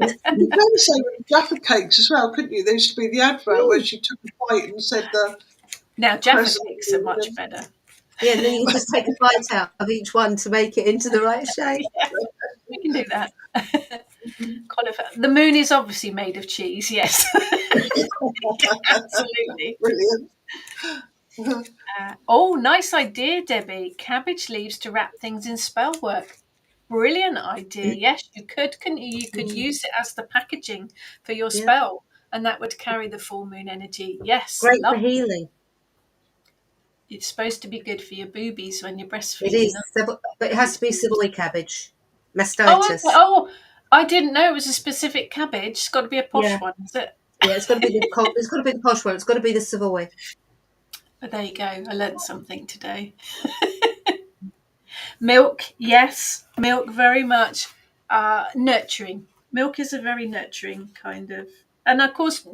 You can say with Jaffa cakes as well, couldn't you? There used to be the advert where she took a bite and said the Now, Jaffa present. cakes are much better. Yeah, and then you can just take a bite out of each one to make it into the right shape. Yeah, we can do that. Cauliflower. The moon is obviously made of cheese, yes. Absolutely. Brilliant. Oh, nice idea, Debbie. Cabbage leaves to wrap things in spell work. Brilliant idea. Yes, you could, couldn't you? You could use it as the packaging for your Yeah. spell, and that would carry the full moon energy. Yes, Great for love. healing. It's supposed to be good for your boobies when you're It breastfeeding. is, but it has to be ciboli cabbage, Oh, mastitis. okay. Oh, I didn't know it was a specific cabbage. It's got to be a posh Yeah. one, is it? Yeah, it's got to be the posh one. It's got to be the Savoy. But there you go. I learned something today. Milk, yes, milk very much nurturing. Milk is a very nurturing kind of, and of course,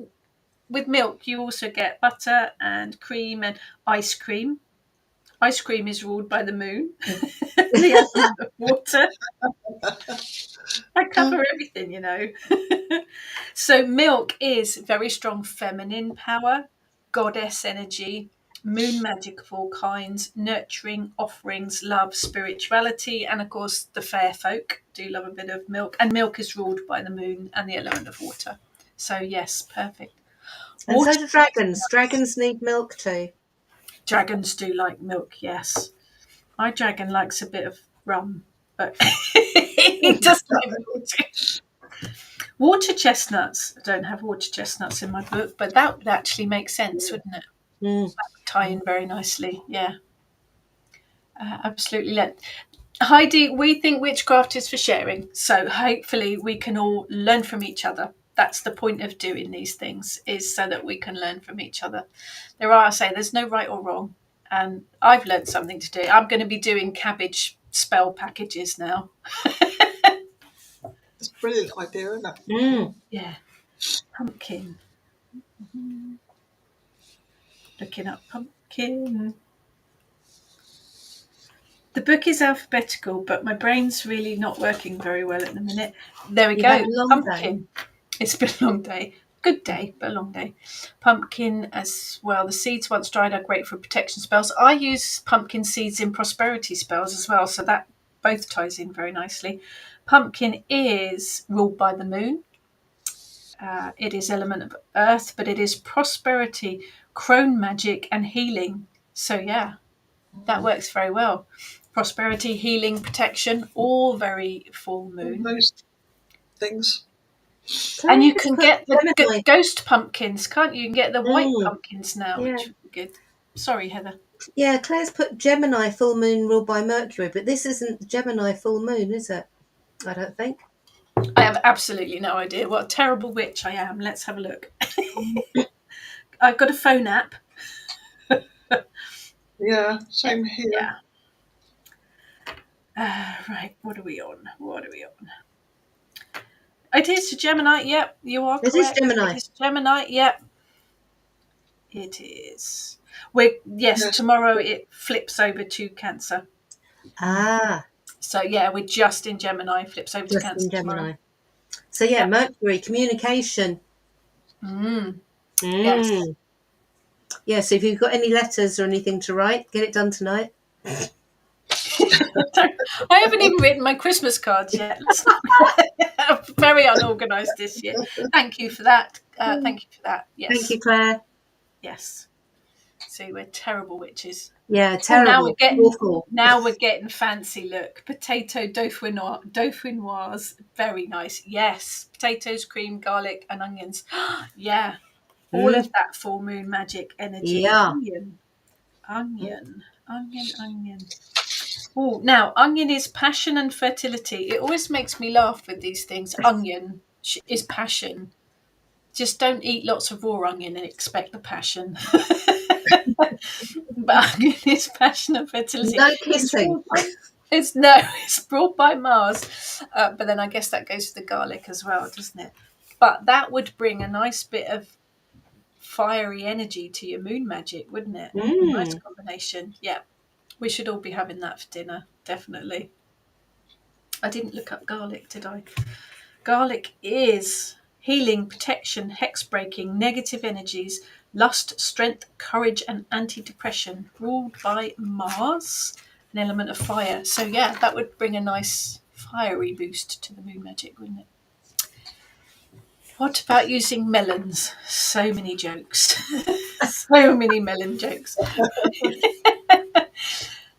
with milk you also get butter and cream and ice cream. Ice cream is ruled by the moon. The element of water. I cover everything, you know. So milk is very strong feminine power, goddess energy, moon magic of all kinds, nurturing, offerings, love, spirituality, and of course the fair folk do love a bit of milk. And milk is ruled by the moon and the element of water. So yes, perfect. And Water, so do dragons. Dragons need milk too. dragons do like milk, yes. My dragon likes a bit of rum, but he does like milk too. Water chestnuts. I don't have water chestnuts in my book, but that would actually make sense, wouldn't it? Mm. Tie in very nicely. Yeah, absolutely. Heidi, we think witchcraft is for sharing, so hopefully we can all learn from each other. That's the point of doing these things, is so that we can learn from each other. There's no right or wrong, and I've learned something to do. I'm going to be doing cabbage spell packages now. It's a brilliant idea, isn't it? Mm. Yeah, pumpkin. Looking up pumpkin. The book is alphabetical, but my brain's really not working very well at the minute. There we You've go. had a long Pumpkin. It's been a long day. Good day, but a long day. Pumpkin as well. The seeds once dried are great for protection spells. I use pumpkin seeds in prosperity spells as well, so that both ties in very nicely. Pumpkin is ruled by the moon. It is element of earth, but it is prosperity, crone magic, and healing. So yeah, that works very well. Prosperity, healing, protection, all very full moon. Most things. And you Claire's can put get the Gemini. ghost pumpkins, can't you? You can get the white Mm. pumpkins now, Yeah. which would be good. Sorry, Heather. Yeah, Claire's put Gemini full moon ruled by Mercury, but this isn't Gemini full moon, is it? I don't think. I have absolutely no idea. What a terrible witch I am. Let's have a look. I've got a phone app. Yeah, same here. Yeah. Right, what are we on? It is Gemini, yep, you are correct. It is Gemini. It is Gemini, yep. It is. Yes. Tomorrow it flips over to Cancer. Ah, So yeah, we're just in Gemini, flips over to just Cancer in Gemini. tomorrow. So yeah, Yep. Mercury, communication. Mm. Mm. Yes. Yeah, so if you've got any letters or anything to write, get it done tonight. I haven't even written my Christmas cards yet. I'm very unorganised this year. Thank you for that. Yes. Thank you, Claire. Yes. See, we're terrible witches. Yeah, Oh, terrible. Awful. now we're getting fancy. Look, potato dauphinoise, very nice. Yes, potatoes, cream, garlic, and onions. Yeah, all of that full moon magic energy. Yeah. Onion. Oh, now onion is passion and fertility. It always makes me laugh with these things. Onion is passion. Just don't eat lots of raw onion and expect the passion. But onion is passion and fertility. No kissing. It's brought by Mars. But then I guess that goes to the garlic as well, doesn't it? But that would bring a nice bit of fiery energy to your moon magic, wouldn't it? Mm. Nice combination. Yeah. We should all be having that for dinner, definitely. I didn't look up garlic, did I? Garlic is healing, protection, hex breaking, negative energies, lust, strength, courage, and anti-depression, ruled by Mars, an element of fire. So yeah, that would bring a nice fiery boost to the moon magic, wouldn't it? What about using melons? So many jokes. So many melon jokes.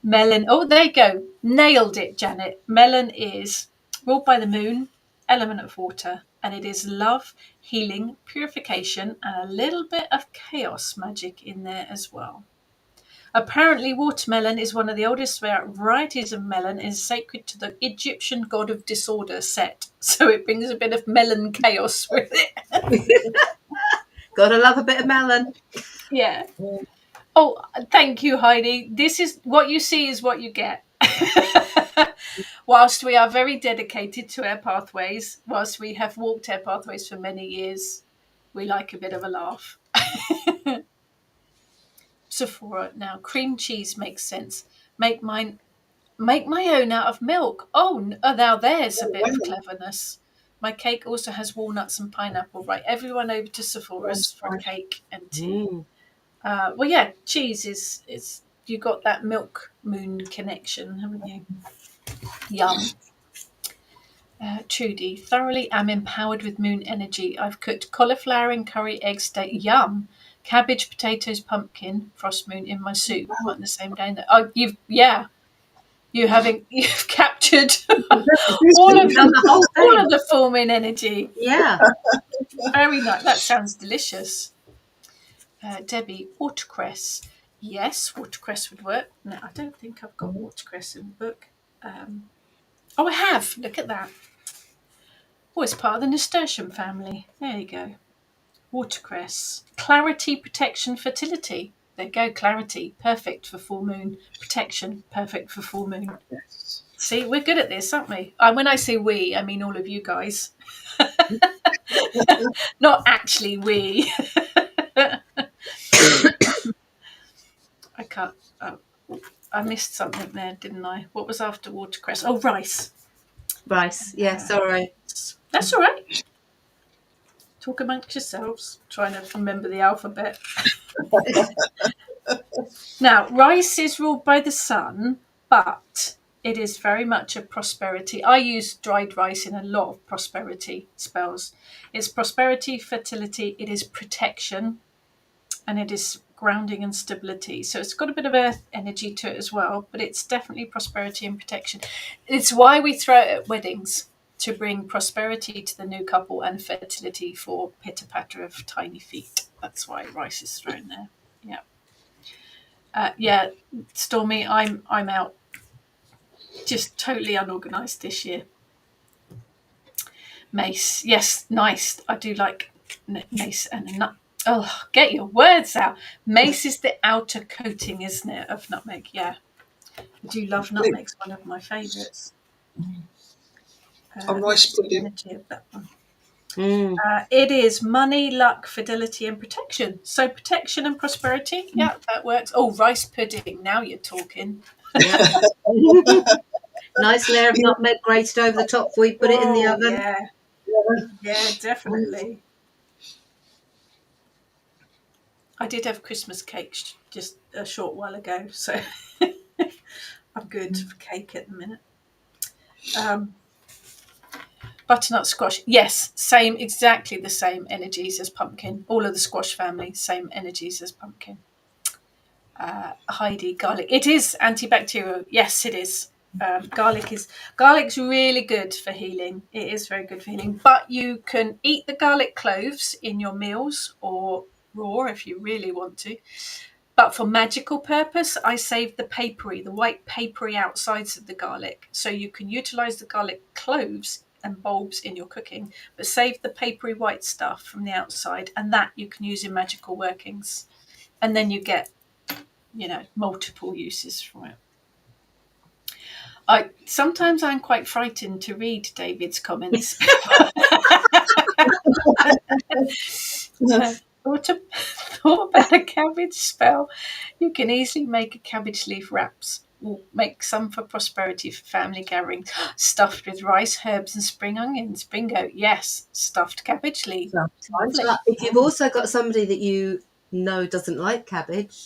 Melon. Oh, there you go. Nailed it, Janet. Melon is ruled by the moon, element of water, and it is love, healing, purification, and a little bit of chaos magic in there as well. Apparently, watermelon is one of the oldest varieties of melon, is sacred to the Egyptian god of disorder, Set. So it brings a bit of melon chaos with it. Gotta love a bit of melon. Yeah. Oh, thank you, Heidi. This is what you see is what you get. Whilst we are very dedicated to our pathways, whilst we have walked our pathways for many years, we like a bit of a laugh. Sephora, now cream cheese makes sense. Make my own out of milk. Oh, now there's a bit of cleverness. My cake also has walnuts and pineapple. Right, everyone over to Sephora's for a cake and tea. Well, yeah, cheese is you got that milk moon connection, haven't you? Yum. Trudy, thoroughly am empowered with moon energy. I've cooked cauliflower and curry egg steak. Yum. Cabbage, potatoes, pumpkin, frost moon in my soup. On the same day. Oh, you've captured all of the full moon energy. Yeah. Very nice. That sounds delicious. Debbie, watercress. Yes, watercress would work. No, I don't think I've got watercress in the book. Oh, I have. Look at that. Oh, it's part of the nasturtium family. There you go. Watercress. Clarity, protection, fertility. There you go, clarity. Perfect for full moon. Protection. Perfect for full moon. Yes. See, we're good at this, aren't we? When I say we, I mean all of you guys. Not actually we. I can't. I missed something there, didn't I? What was after watercress? Oh, rice. Rice. Yeah, sorry. That's all right. Talk amongst yourselves. Trying to remember the alphabet. Now, rice is ruled by the sun, but it is very much a prosperity. I use dried rice in a lot of prosperity spells. It's prosperity, fertility, it is protection, and it is grounding and stability. So it's got a bit of earth energy to it as well, but it's definitely prosperity and protection. It's why we throw it at weddings, to bring prosperity to the new couple and fertility for pitter-patter of tiny feet. That's why rice is thrown there. Yeah. Stormy, I'm out. Just totally unorganised this year. Mace, yes, nice. I do like mace and a nut. Oh, get your words out. Mace is the outer coating, isn't it, of nutmeg? Yeah. I do love nutmeg. It's one of my favourites. Rice pudding. Energy of that one. It is money, luck, fidelity, and protection. So protection and prosperity. Yeah, that works. Oh, rice pudding. Now you're talking. Yeah. Nice layer of nutmeg grated over the top before we put it in the oven. Yeah, definitely. I did have Christmas cake just a short while ago, so I'm good for cake at the minute. Butternut squash, yes, same, exactly the same energies as pumpkin. All of the squash family, same energies as pumpkin. Heidi, garlic. It is antibacterial. Yes, it is. Garlic's really good for healing. It is very good for healing. But you can eat the garlic cloves in your meals or raw if you really want to. But for magical purpose, I save the white papery outsides of the garlic. So you can utilize the garlic cloves and bulbs in your cooking, but save the papery white stuff from the outside, and that you can use in magical workings. And then you get, multiple uses from it. Sometimes I'm quite frightened to read David's comments. Thought about a cabbage spell. You can easily make a cabbage leaf wraps. We'll make some for prosperity for family gatherings. Stuffed with rice, herbs, and spring onions. Bingo. Yes. Stuffed cabbage leaf. Lovely. But if you've also got somebody that you know doesn't like cabbage,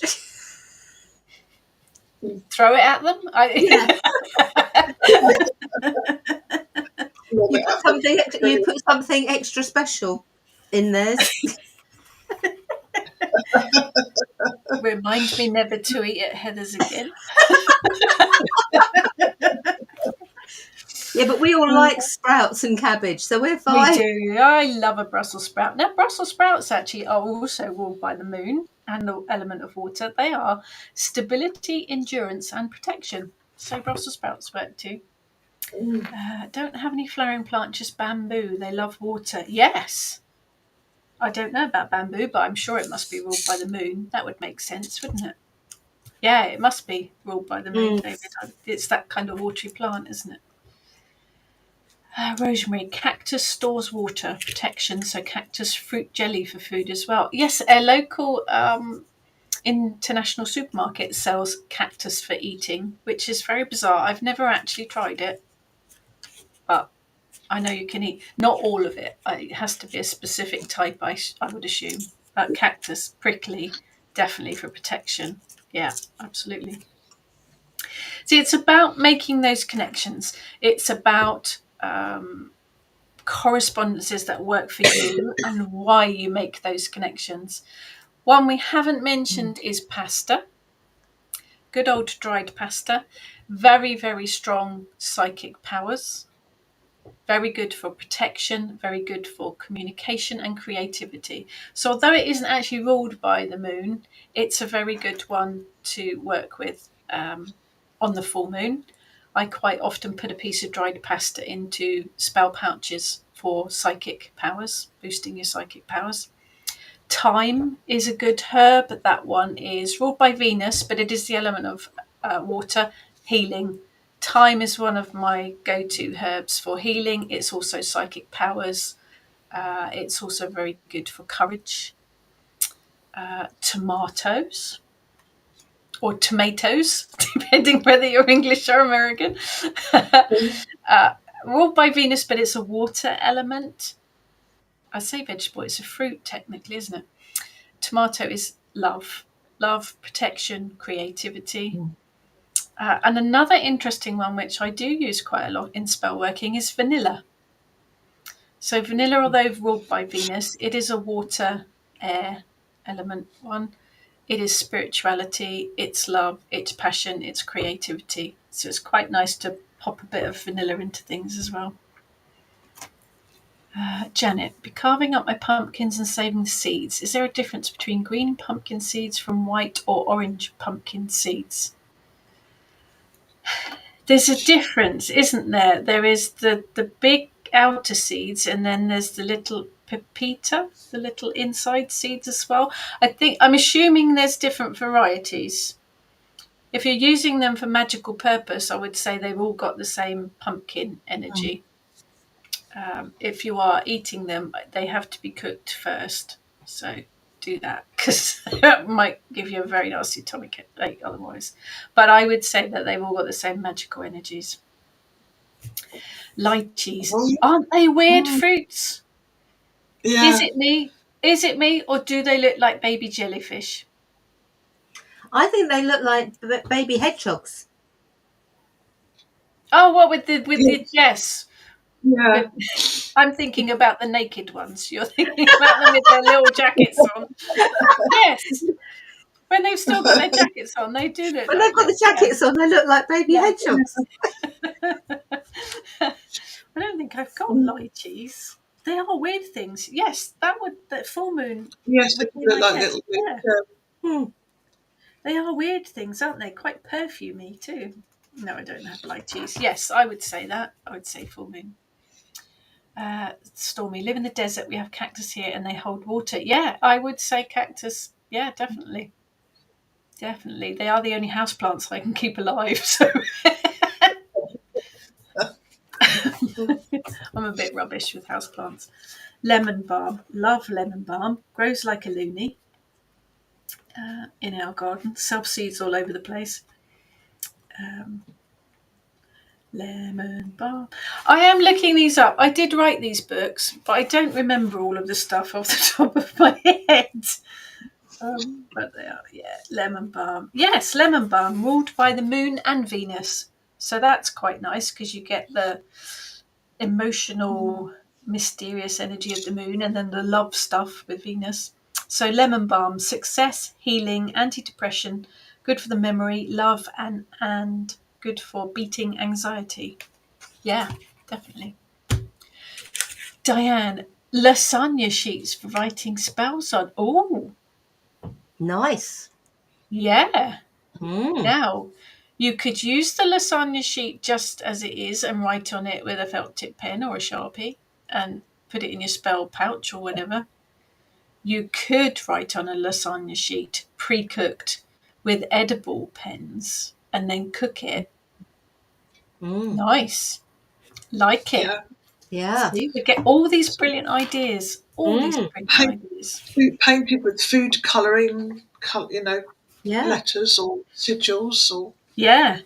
Throw it at them. you put something extra special in theirs. Remind me never to eat at Heather's again. Yeah, but we all like sprouts and cabbage, so we're We fine. do. I love a Brussels sprout. Now, Brussels sprouts actually are also ruled by the moon and the element of water. They are stability, endurance, and protection. So Brussels sprouts work too. Don't have any flowering plant, just bamboo. They love water. Yes. I don't know about bamboo, but I'm sure it must be ruled by the moon. That would make sense, wouldn't it? Yeah, it must be ruled by the moon, David. It's that kind of watery plant, isn't it? Rosemary, cactus stores water, protection, so cactus fruit jelly for food as well. Yes, a local international supermarket sells cactus for eating, which is very bizarre. I've never actually tried it, but I know you can eat. Not all of it. It has to be a specific type, I would assume. Cactus, prickly, definitely for protection. Yeah, absolutely. See, it's about making those connections. It's about correspondences that work for you and why you make those connections. One we haven't mentioned is pasta. Good old dried pasta. Very, very strong psychic powers. Very good for protection, very good for communication and creativity. So although it isn't actually ruled by the moon, it's a very good one to work with on the full moon. I quite often put a piece of dried pasta into spell pouches for psychic powers, boosting your psychic powers. Thyme is a good herb, but that one is ruled by Venus, but it is the element of water, healing. Thyme is one of my go-to herbs for healing. It's also psychic powers. It's also very good for courage. Tomatoes or tomatoes, depending whether you're English or American. Ruled by Venus, but it's a water element. I say vegetable, it's a fruit technically, isn't it? Tomato is love, protection, creativity. And another interesting one, which I do use quite a lot in spell working, is vanilla. So vanilla, although ruled by Venus, it is a water, air element one. It is spirituality, it's love, it's passion, it's creativity. So it's quite nice to pop a bit of vanilla into things as well. Janet, be carving up my pumpkins and saving the seeds. Is there a difference between green pumpkin seeds from white or orange pumpkin seeds? There's a difference, isn't there? There is the big outer seeds, and then there's the little pepita, the little inside seeds as well. I'm assuming there's different varieties. If you're using them for magical purpose, I would say they've all got the same pumpkin energy. If you are eating them, they have to be cooked first. So do that, because that might give you a very nasty tummy ache otherwise. But I would say that they've all got the same magical energies. Lychees. Aren't they weird fruits? Yeah. Is it me, or do they look like baby jellyfish? I think they look like baby hedgehogs. Oh, what with the yes. Yeah. I'm thinking about the naked ones. You're thinking about them with their little jackets on. Yes. When they've still got their jackets on, they do look. When they've got the jackets on, they look like baby hedgehogs. I don't think I've got lychees. They are weird things. Yes, that full moon. Yes, they look like little. Yeah. They are weird things, aren't they? Quite perfumey too. No, I don't have lychees. Yes, I would say that. I would say full moon. Stormy, live in the desert. We have cactus here, and they hold water. Yeah, I would say cactus. Yeah, definitely. Definitely. They are the only houseplants I can keep alive, so I'm a bit rubbish with houseplants. Lemon balm. Love lemon balm. Grows like a loony in our garden. Self-seeds all over the place. Lemon balm. I am looking these up. I did write these books, but I don't remember all of the stuff off the top of my head. But they are, lemon balm. Yes, lemon balm, ruled by the moon and Venus. So that's quite nice because you get the emotional, mysterious energy of the moon and then the love stuff with Venus. So lemon balm, success, healing, antidepressant, good for the memory, love, and good for beating anxiety. Yeah, definitely. Diane, lasagna sheets for writing spells on. Oh, Nice. yeah. Mm. Now, you could use the lasagna sheet just as it is and write on it with a felt tip pen or a Sharpie and put it in your spell pouch or whatever. You could write on a lasagna sheet pre-cooked with edible pens and then cook it. Nice. Like it. Yeah. Yeah. See, we get all these brilliant ideas. Paint, painted with food colouring, Yeah. letters or sigils or Yeah.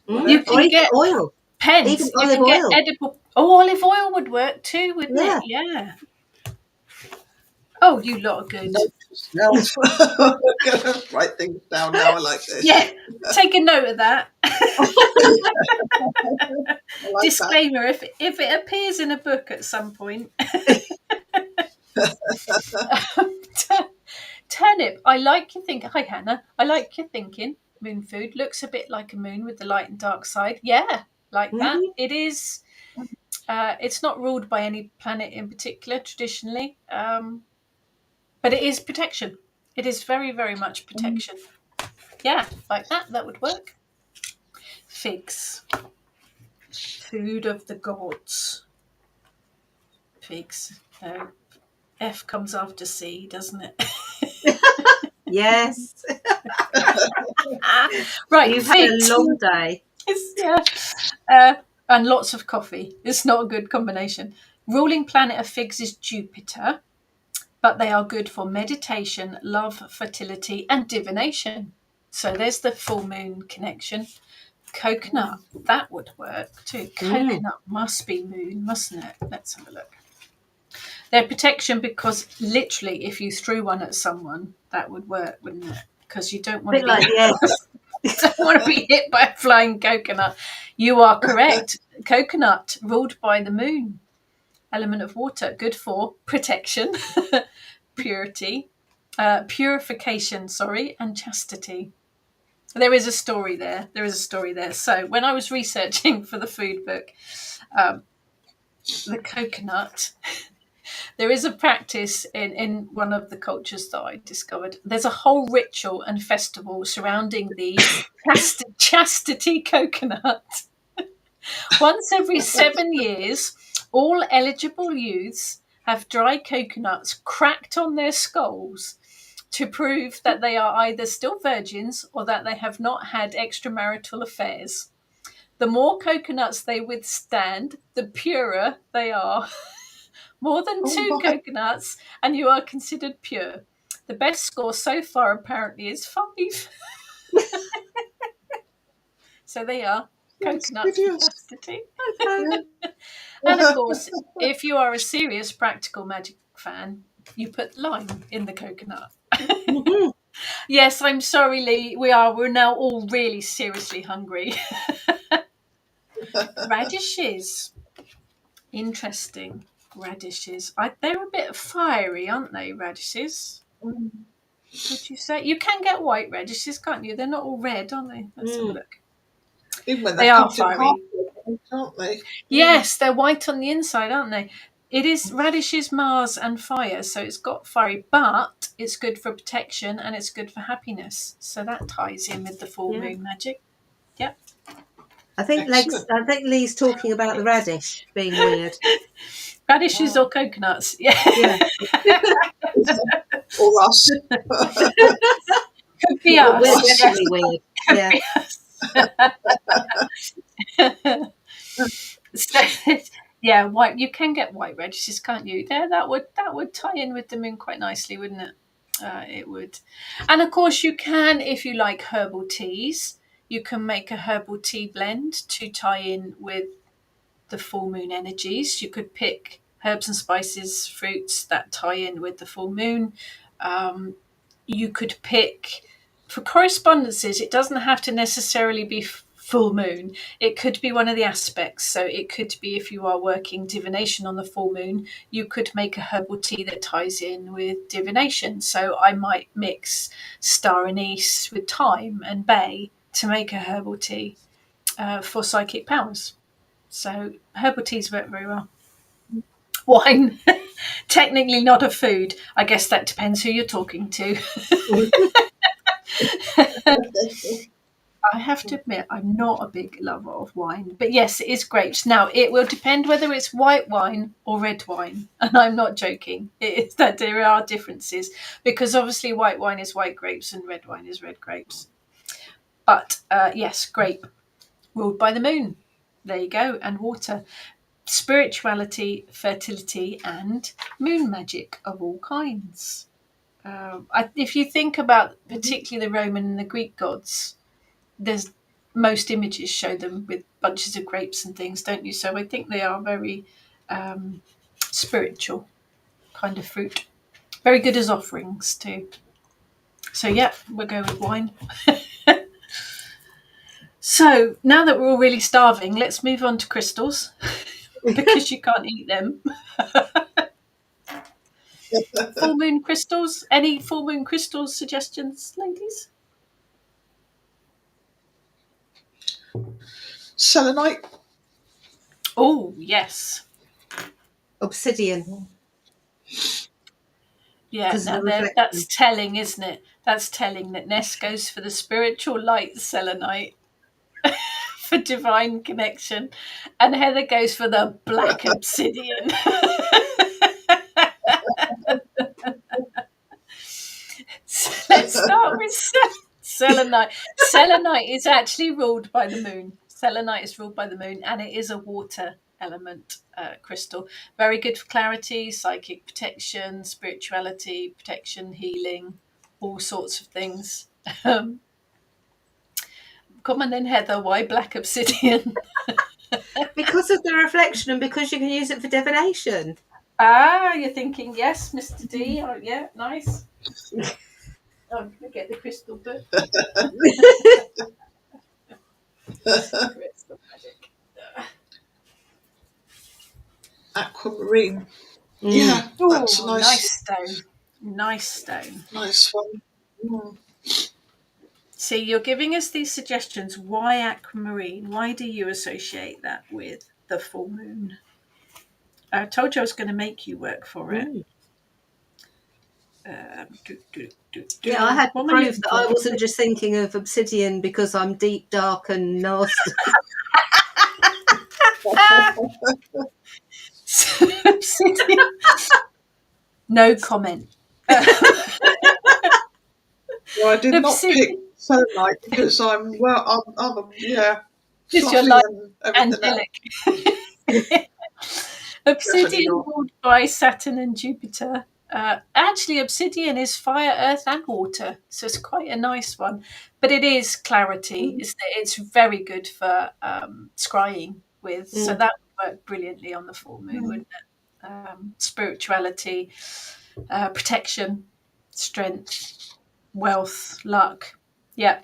whatever. You Or can even get oil. pens. Even You olive can get oil. edible. Oh, olive oil would work too, wouldn't Yeah. it? Yeah. Oh, you lot are good. Notes now. I'm going to write things down now. I like this. Yeah, take a note of that. I like Disclaimer: if it appears in a book at some point. Turnip. I like your thinking. Hi, Hannah. I like your thinking. Moon food looks a bit like a moon with the light and dark side. Yeah, like that. It is. It's not ruled by any planet in particular traditionally, but it is protection. It is very, very much protection. Yeah, like that. That would work. Figs. Food of the gods. Figs. F comes after C, doesn't it? Yes. Right, You've had a figs. long day. And lots of coffee. It's not a good combination. Ruling planet of figs is Jupiter, but they are good for meditation, love, fertility, and divination. So there's the full moon connection. Coconut, that would work too. Coconut must be moon, mustn't it? Let's have a look. They're protection because literally if you threw one at someone, that would work, wouldn't it? Because you don't want to be Like the eggs. don't want to be hit by a flying coconut. You are correct. Coconut ruled by the moon. Element of water, good for protection, purity, purification, and chastity. There is a story there. So when I was researching for the food book, the coconut, there is a practice in one of the cultures that I discovered. There's a whole ritual and festival surrounding the chastity coconut. Once every 7 years, all eligible youths have dry coconuts cracked on their skulls to prove that they are either still virgins or that they have not had extramarital affairs. The more coconuts they withstand, the purer they are. More than two coconuts, and you are considered pure. The best score so far apparently is 5. So they are coconuts for chastity. And of course, if you are a serious practical magic fan, you put lime in the coconut. Yes, I'm sorry, Lee. We're now all really seriously hungry. Radishes. Interesting. Radishes. They're a bit fiery, aren't they, radishes? Would you say? You can get white radishes, can't you? They're not all red, aren't they? Let's have a look. Even when They are fiery. Aren't they? Yes, they're white on the inside, aren't they? It is radishes, Mars, and fire, so it's got fiery, but it's good for protection and it's good for happiness. So that ties in with the full moon magic. Yep. I think Lee's talking about the radish being weird. Radishes or coconuts. Yeah. Or us. Could be We're us. definitely weird. Yeah. So, yeah, white. You can get white radishes, can't you? There, that would tie in with the moon quite nicely, wouldn't it? It would. And of course, you can, if you like herbal teas, You can make a herbal tea blend to tie in with the full moon energies. You could pick herbs and spices, fruits that tie in with the full moon. You could pick, for correspondences, it doesn't have to necessarily be full moon. It could be one of the aspects. So it could be, if you are working divination on the full moon, you could make a herbal tea that ties in with divination. So I might mix star anise with thyme and bay to make a herbal tea for psychic powers. So herbal teas work very well. Wine, technically not a food. I guess that depends who you're talking to. I have to admit, I'm not a big lover of wine, but yes, it is grapes. Now, it will depend whether it's white wine or red wine, and I'm not joking. It is that there are differences, because obviously white wine is white grapes and red wine is red grapes. But yes, grape, ruled by the moon. There you go, and water. Spirituality, fertility, and moon magic of all kinds. If you think about particularly the Roman and the Greek gods, there's most images show them with bunches of grapes and things, don't you? So I think they are very spiritual kind of fruit. Very good as offerings too. So yeah, we'll go with wine. So now that we're all really starving, let's move on to crystals because you can't eat them. Full moon crystals. Any full moon crystals suggestions, ladies? Selenite. Oh, yes. Obsidian. Yeah, Because of now the reflection. that's telling, isn't it? That's telling that Ness goes for the spiritual light selenite for divine connection, and Heather goes for the black obsidian. So let's start with selenite. Selenite is actually ruled by the moon. Selenite is ruled by the moon, and it is a water element crystal. Very good for clarity, psychic protection, spirituality, protection, healing, all sorts of things. Come on then, Heather, why black obsidian? Because of the reflection and because you can use it for divination. Ah, you're thinking, yes, Mr. D. Oh, yeah, nice. I'm going to get the crystal book. Crystal magic. Aquamarine. Mm. Yeah, Ooh, that's a nice stone. Nice stone. nice one. Mm. See, you're giving us these suggestions. Why aquamarine? Why do you associate that with the full moon? I told you I was going to make you work for it. Yeah, I had to What am I prove that I wasn't just thinking of obsidian because I'm deep, dark, and nasty. Obsidian. No comment. Well, I did not Obsidian. pick selenite because I'm yeah, Because you're fluffy like and everything angelic. Obsidian Definitely not. ruled by Saturn and Jupiter. Actually, obsidian is fire, earth, and water, so it's quite a nice one. But it is clarity. It's very good for scrying with, so that would work brilliantly on the full moon, wouldn't it? Spirituality, protection, strength, wealth, luck. Yeah,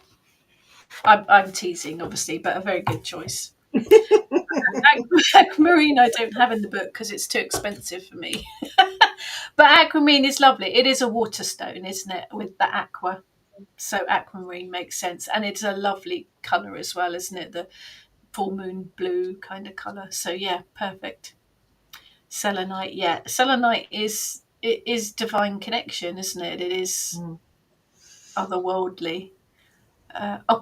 I'm teasing, obviously, but a very good choice. Aquamarine I don't have in the book because it's too expensive for me. But aquamarine is lovely. It is a water stone, isn't it, with the aqua. So aquamarine makes sense. And it's a lovely colour as well, isn't it? The full moon blue kind of colour. So yeah, perfect. Selenite, yeah. Selenite is divine connection, isn't it? It is otherworldly.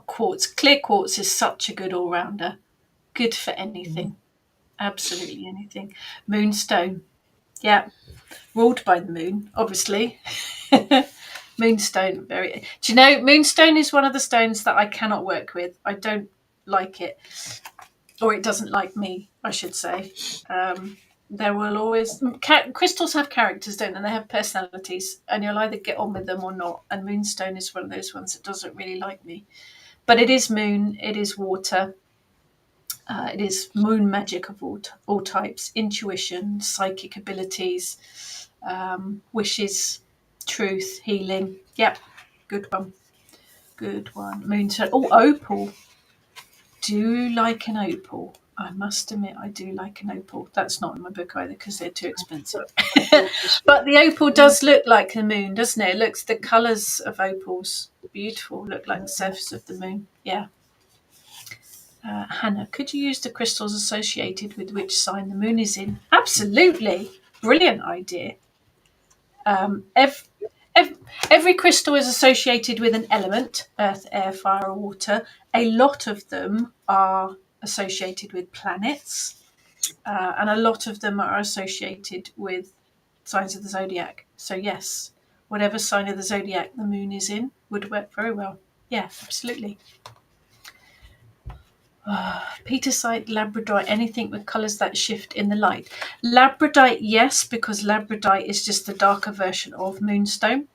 Quartz. Clear quartz is such a good all-rounder. Good for anything. Absolutely anything. Moonstone. Yeah. Ruled by the moon, obviously. Moonstone, very. Do you know, moonstone is one of the stones that I cannot work with. I don't like it. Or it doesn't like me, I should say. There will always. Crystals have characters, don't they? They have personalities, and you'll either get on with them or not. And moonstone is one of those ones that doesn't really like me. But it is moon, it is water, it is moon magic of all types, intuition, psychic abilities, wishes, truth, healing. Yep, good one. Good one. Moonstone. Oh, opal. Do like an opal. I must admit, I do like an opal. That's not in my book either because they're too expensive. But the opal does look like the moon, doesn't it? It looks, the colours of opals, beautiful, look like the surface of the moon. Yeah. Hannah, could you use the crystals associated with which sign the moon is in? Absolutely. Brilliant idea. Every crystal is associated with an element, earth, air, fire, or water. A lot of them are associated with planets, and a lot of them are associated with signs of the zodiac. So yes, whatever sign of the zodiac the moon is in would work very well. Yeah, absolutely. Petersite, labradorite, anything with colours that shift in the light. Labradorite, yes, because labradorite is just the darker version of moonstone.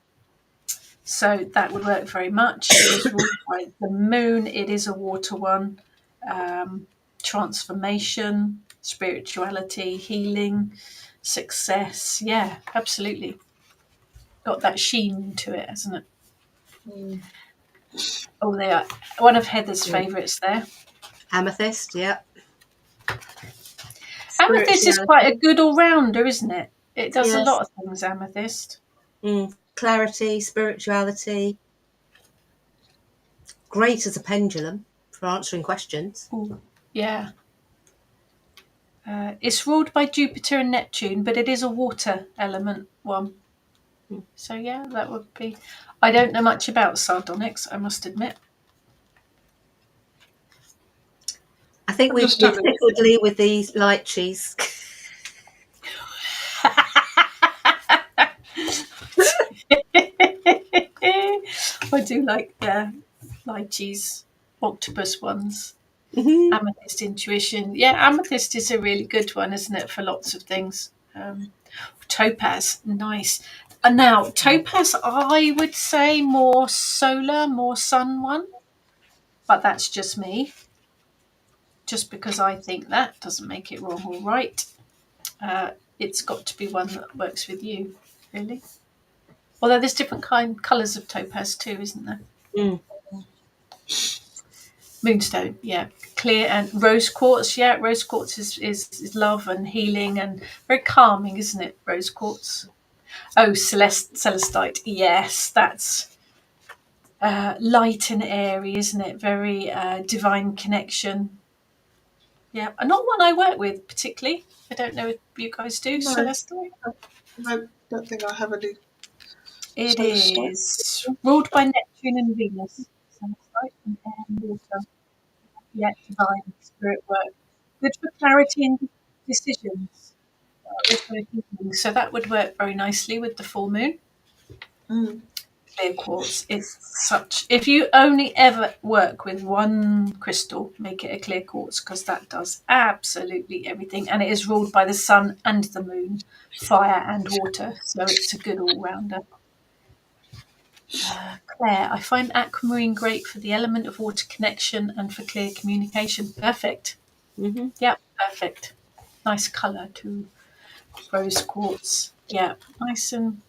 So that would work very much. It is ruled by the moon. It is a water one. Transformation, spirituality, healing, success. Yeah, absolutely. Got that sheen to it, hasn't it? Mm. Oh, they are one of Heather's favourites there. Amethyst, yeah. Amethyst is quite a good all-rounder, isn't it? It does a Yes. lot of things, amethyst. Clarity, spirituality. Great as a pendulum for answering questions. Ooh, yeah. It's ruled by Jupiter and Neptune, but it is a water element one. So yeah, that would be... I don't know much about sardonyx, I must admit. I think we've tickled Lee with these lychees. I do like the lychees, octopus ones. Mm-hmm. Amethyst intuition. Yeah, amethyst is a really good one, isn't it, for lots of things. Topaz, nice. And now, topaz, I would say more solar, more sun one. But that's just me. Just because I think that doesn't make it wrong or right. It's got to be one that works with you, really. Although there's different colours of topaz too, isn't there? Mm. Moonstone, yeah. Clear, and rose quartz, yeah. Rose quartz is love and healing and very calming, isn't it? Rose quartz. Oh, celestite, yes. That's light and airy, isn't it? Very divine connection. Yeah, and not one I work with particularly. I don't know if you guys do, No. celestite. I don't think I have any. It Celestite. is ruled by Neptune and Venus. Celestite and air and water. Yeah, divine spirit work. Good for clarity and decisions. Also healing. So that would work very nicely with the full moon. Mm. Clear quartz is such... If you only ever work with one crystal, make it a clear quartz, because that does absolutely everything, and it is ruled by the sun and the moon, fire and water, so it's a good all-rounder. Claire, I find aquamarine great for the element of water connection and for clear communication. Perfect. Mm-hmm. Yeah, perfect. Nice colour too. Rose quartz. Yeah, nice and...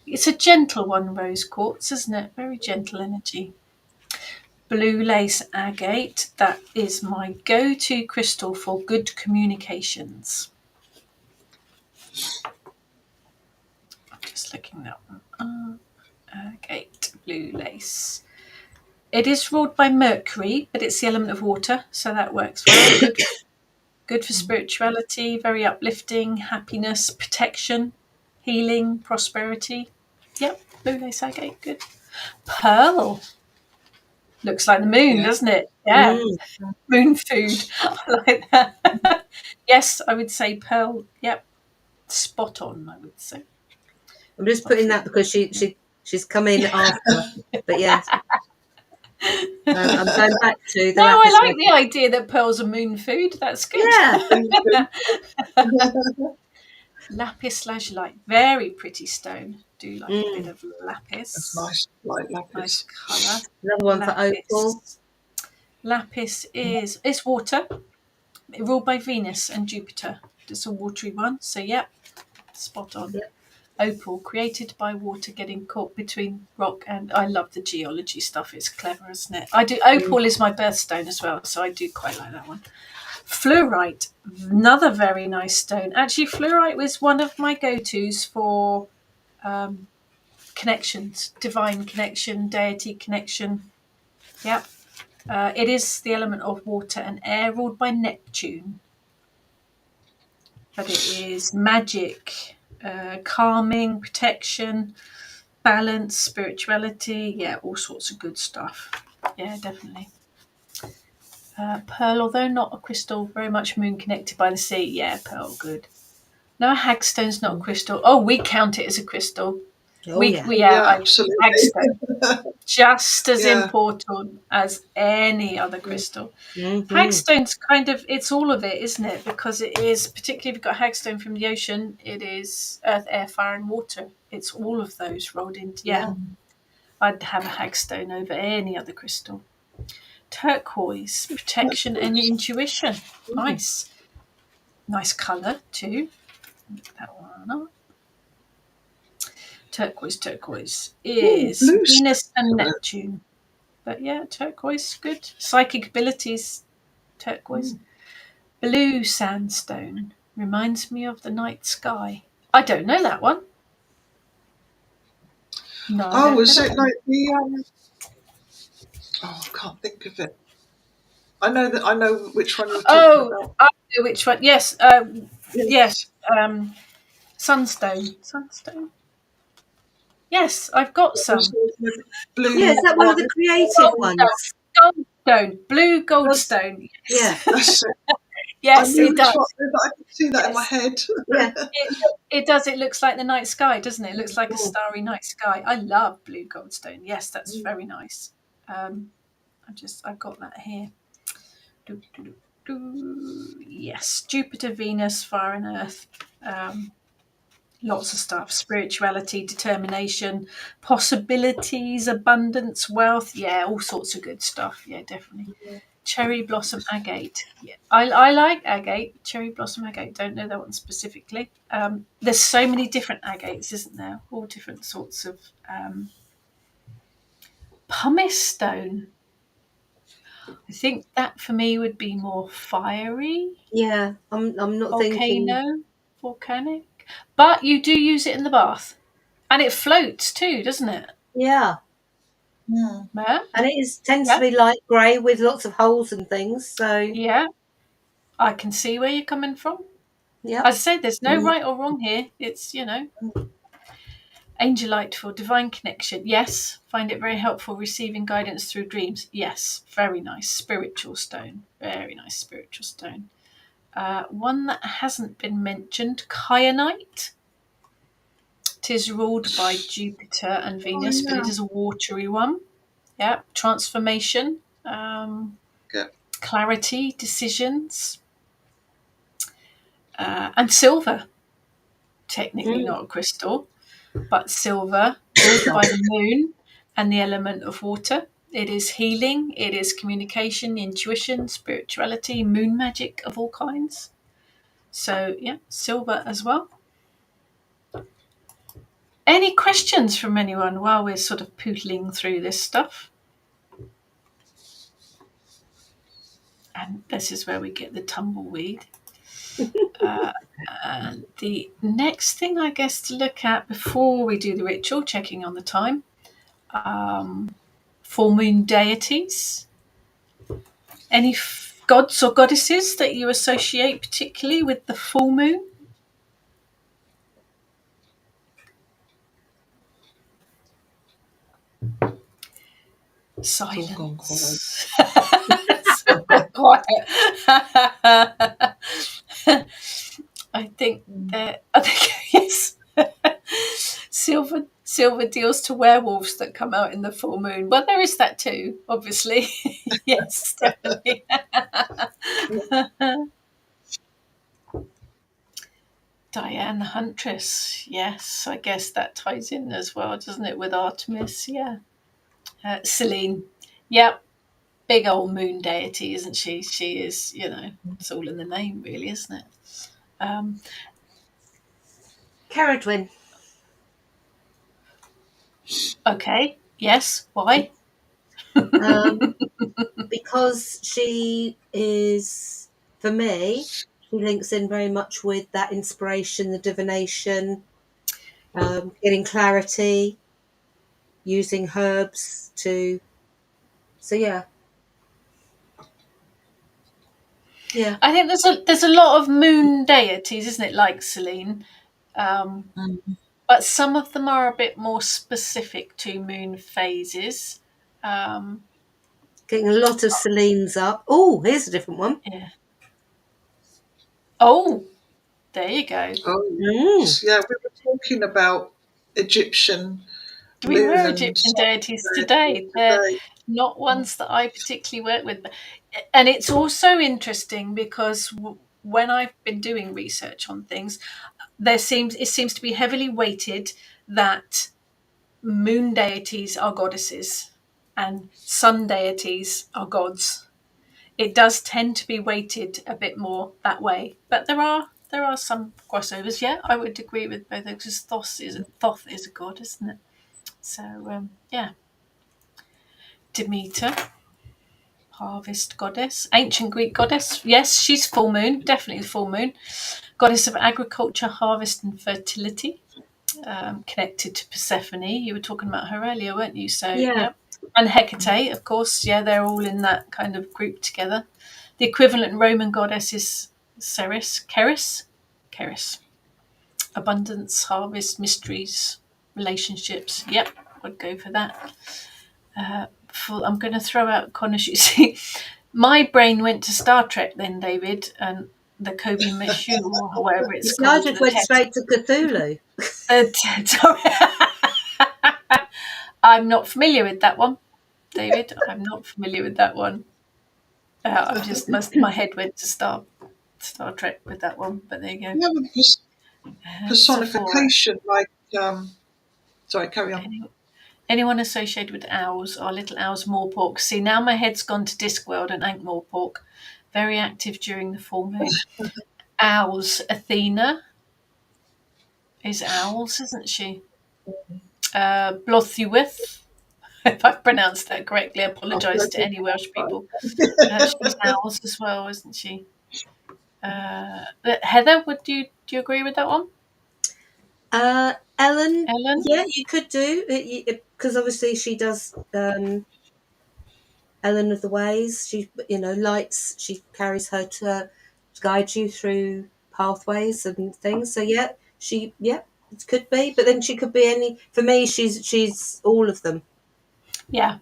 It's a gentle one, rose quartz, isn't it? Very gentle energy. Blue lace agate. That is my go-to crystal for good communications. I'm just looking that one up. Agate, blue lace. It is ruled by Mercury, but it's the element of water, so that works well. Good for spirituality, very uplifting, happiness, protection, healing, prosperity. Yep, blue lace agate, good. Pearl. Looks like the moon, doesn't it? Yeah. Moon food. I like that. Yes, I would say pearl. Yep. Spot on, I would say. I'm just putting that because she's come in after. But yes. I'm going back to the No, I like the idea that pearls are moon food. That's good. Yeah. Lapis lazuli, very pretty stone. Do like a bit of lapis. That's nice, like lapis. Nice colour. Another one for opal. Lapis is water, ruled by Venus and Jupiter. It's a watery one, so yeah, spot on. Yep. Opal, created by water getting caught between rock and... I love the geology stuff. It's clever, isn't it? I do. Opal is my birthstone as well, so I do quite like that one. Fluorite, another very nice stone. Actually, fluorite was one of my go-tos for connections, divine connection, deity connection. Yep. It is the element of water and air, ruled by Neptune. But it is magic, calming, protection, balance, spirituality. Yeah, all sorts of good stuff. Yeah, definitely. Pearl, although not a crystal, very much moon connected by the sea. Yeah, pearl, good. No, hagstone's not a crystal. Oh, we count it as a crystal. Oh, we Absolutely. Hagstone, just as important as any other crystal. Hagstone's kind of, it's all of it, isn't it? Because it is, particularly if you've got hagstone from the ocean, it is earth, air, fire, and water. It's all of those rolled into. Yeah. I'd have a hagstone over any other crystal. Turquoise, protection and intuition. Nice. Nice colour too. That one up. Turquoise is Venus and Neptune. But yeah, turquoise, good. Psychic abilities, turquoise. Blue sandstone reminds me of the night sky. I don't know that one. No. Oh, is it like the? Oh, I can't think of it. I know which one you're talking about. I know which one. Yes. Yes. Sunstone. Sunstone. Yes, I've got some. Blue. Yeah, is that one of the creative ones? Goldstone. Blue goldstone. Yeah. That's it. Yes, it does. I can see that in my head. Yeah. It does. It looks like the night sky, doesn't it? It looks like a starry night sky. I love blue goldstone. Yes, that's very nice. I've got that here. Yes, Jupiter, Venus, fire and earth. Lots of stuff. Spirituality, determination, possibilities, abundance, wealth. Yeah, all sorts of good stuff. Yeah, definitely. Cherry blossom agate. Yeah, I like agate. Cherry blossom agate. Don't know that one specifically. There's so many different agates, isn't there? All different sorts of pumice stone. I think that for me would be more fiery. Yeah, I'm not thinking Volcanic. But you do use it in the bath. And it floats too, doesn't it? Yeah. Yeah. And it tends to be light grey with lots of holes and things. So yeah, I can see where you're coming from. Yeah. As I say, there's no right or wrong here. It's, Angelite for divine connection. Yes. Find it very helpful receiving guidance through dreams. Yes. Very nice. Spiritual stone. Very nice spiritual stone. One that hasn't been mentioned, kyanite. It is ruled by Jupiter and Venus, but it is a watery one. Yeah. Transformation. Clarity, decisions. And silver. Technically not a crystal, but silver, ruled by the moon and the element of water. It is healing, it is communication, intuition, spirituality, moon magic of all kinds. So, yeah, silver as well. Any questions from anyone while we're sort of pootling through this stuff? And this is where we get the tumbleweed. And the next thing, I guess, to look at before we do the ritual, checking on the time, full moon deities. Any gods or goddesses that you associate particularly with the full moon? Silence. So quiet. I think yes. Silver deals to werewolves that come out in the full moon. Well, there is that too, obviously. Yes, definitely. Diane the Huntress. Yes, I guess that ties in as well, doesn't it, with Artemis? Yeah. Selene. Yep. Big old moon deity, isn't she? She is, it's all in the name, really, isn't it? Um, Caradwyn. okay. Yes. Why? Um, because she is, for me, she links in very much with that inspiration, the divination, getting clarity, using herbs to. So yeah, yeah. I think there's a lot of moon deities, isn't it? Like Selene, but some of them are a bit more specific to moon phases. Um, Getting a lot of Selene's up. Oh, here's a different one. yeah. Oh, there you go. Oh, Mm. yeah, we were talking about Egyptian We moon were and Egyptian sun deities deities today. They're today. not ones that I particularly work with. And it's also interesting because when I've been doing research on things, it seems to be heavily weighted that moon deities are goddesses and sun deities are gods. It does tend to be weighted a bit more that way, but there are some crossovers. Yeah, I would agree with both those because Thoth is a god, isn't it? So yeah, Demeter, harvest goddess, ancient Greek goddess. Yes, she's full moon, definitely full moon. Goddess of agriculture, harvest, and fertility. Connected to Persephone. You were talking about her earlier, weren't you? So Yeah. yeah, and Hecate, of course. Yeah, they're all in that kind of group together. The equivalent Roman goddess is Ceres. Abundance, harvest, mysteries, relationships. Yep, I'd go for that. I'm going to throw out Konosushi. My brain went to Star Trek then, David, and the Kobe Meshu or whatever You it's see, I called. just went straight to Cthulhu. Sorry. I'm not familiar with that one, David. I'm not familiar with that one. I've just my head went to Star Trek with that one, but there you go. You have a Sephora. personification like, sorry, carry on. Anyone associated with owls are little owls, Morpork. See, now my head's gone to Discworld and Ankh Morpork. Very active during the full moon. Owls. Athena is owls, isn't she? Blothuwith. If I've pronounced that correctly, I I'll apologise to go any Welsh people. She's owls as well, isn't she? Heather, do you agree with that one? Ellen, Ellen? yeah, you could do because obviously she does Ellen of the Ways. She, lights. She carries her to guide you through pathways and things. So yeah, it could be. But then she could be any. For me, she's all of them. Yeah.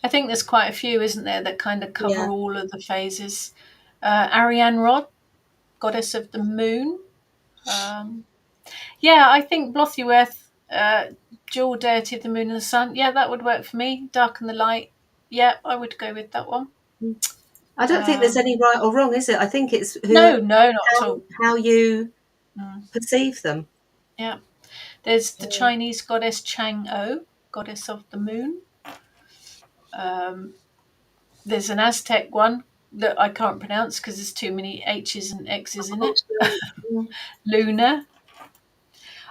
I think there's quite a few, isn't there, that kind of cover Yeah. all of the phases. Ariane Rod, goddess of the moon. Yeah, I think Blothuweth, dual deity of the moon and the sun. Yeah, that would work for me. Dark and the light. Yeah, I would go with that one. I don't think there's any right or wrong, is it? I think it's No, not at all. how you perceive them. Yeah. There's the Chinese goddess Chang'o, goddess of the moon. There's an Aztec one that I can't pronounce because there's too many H's and X's in it. Luna.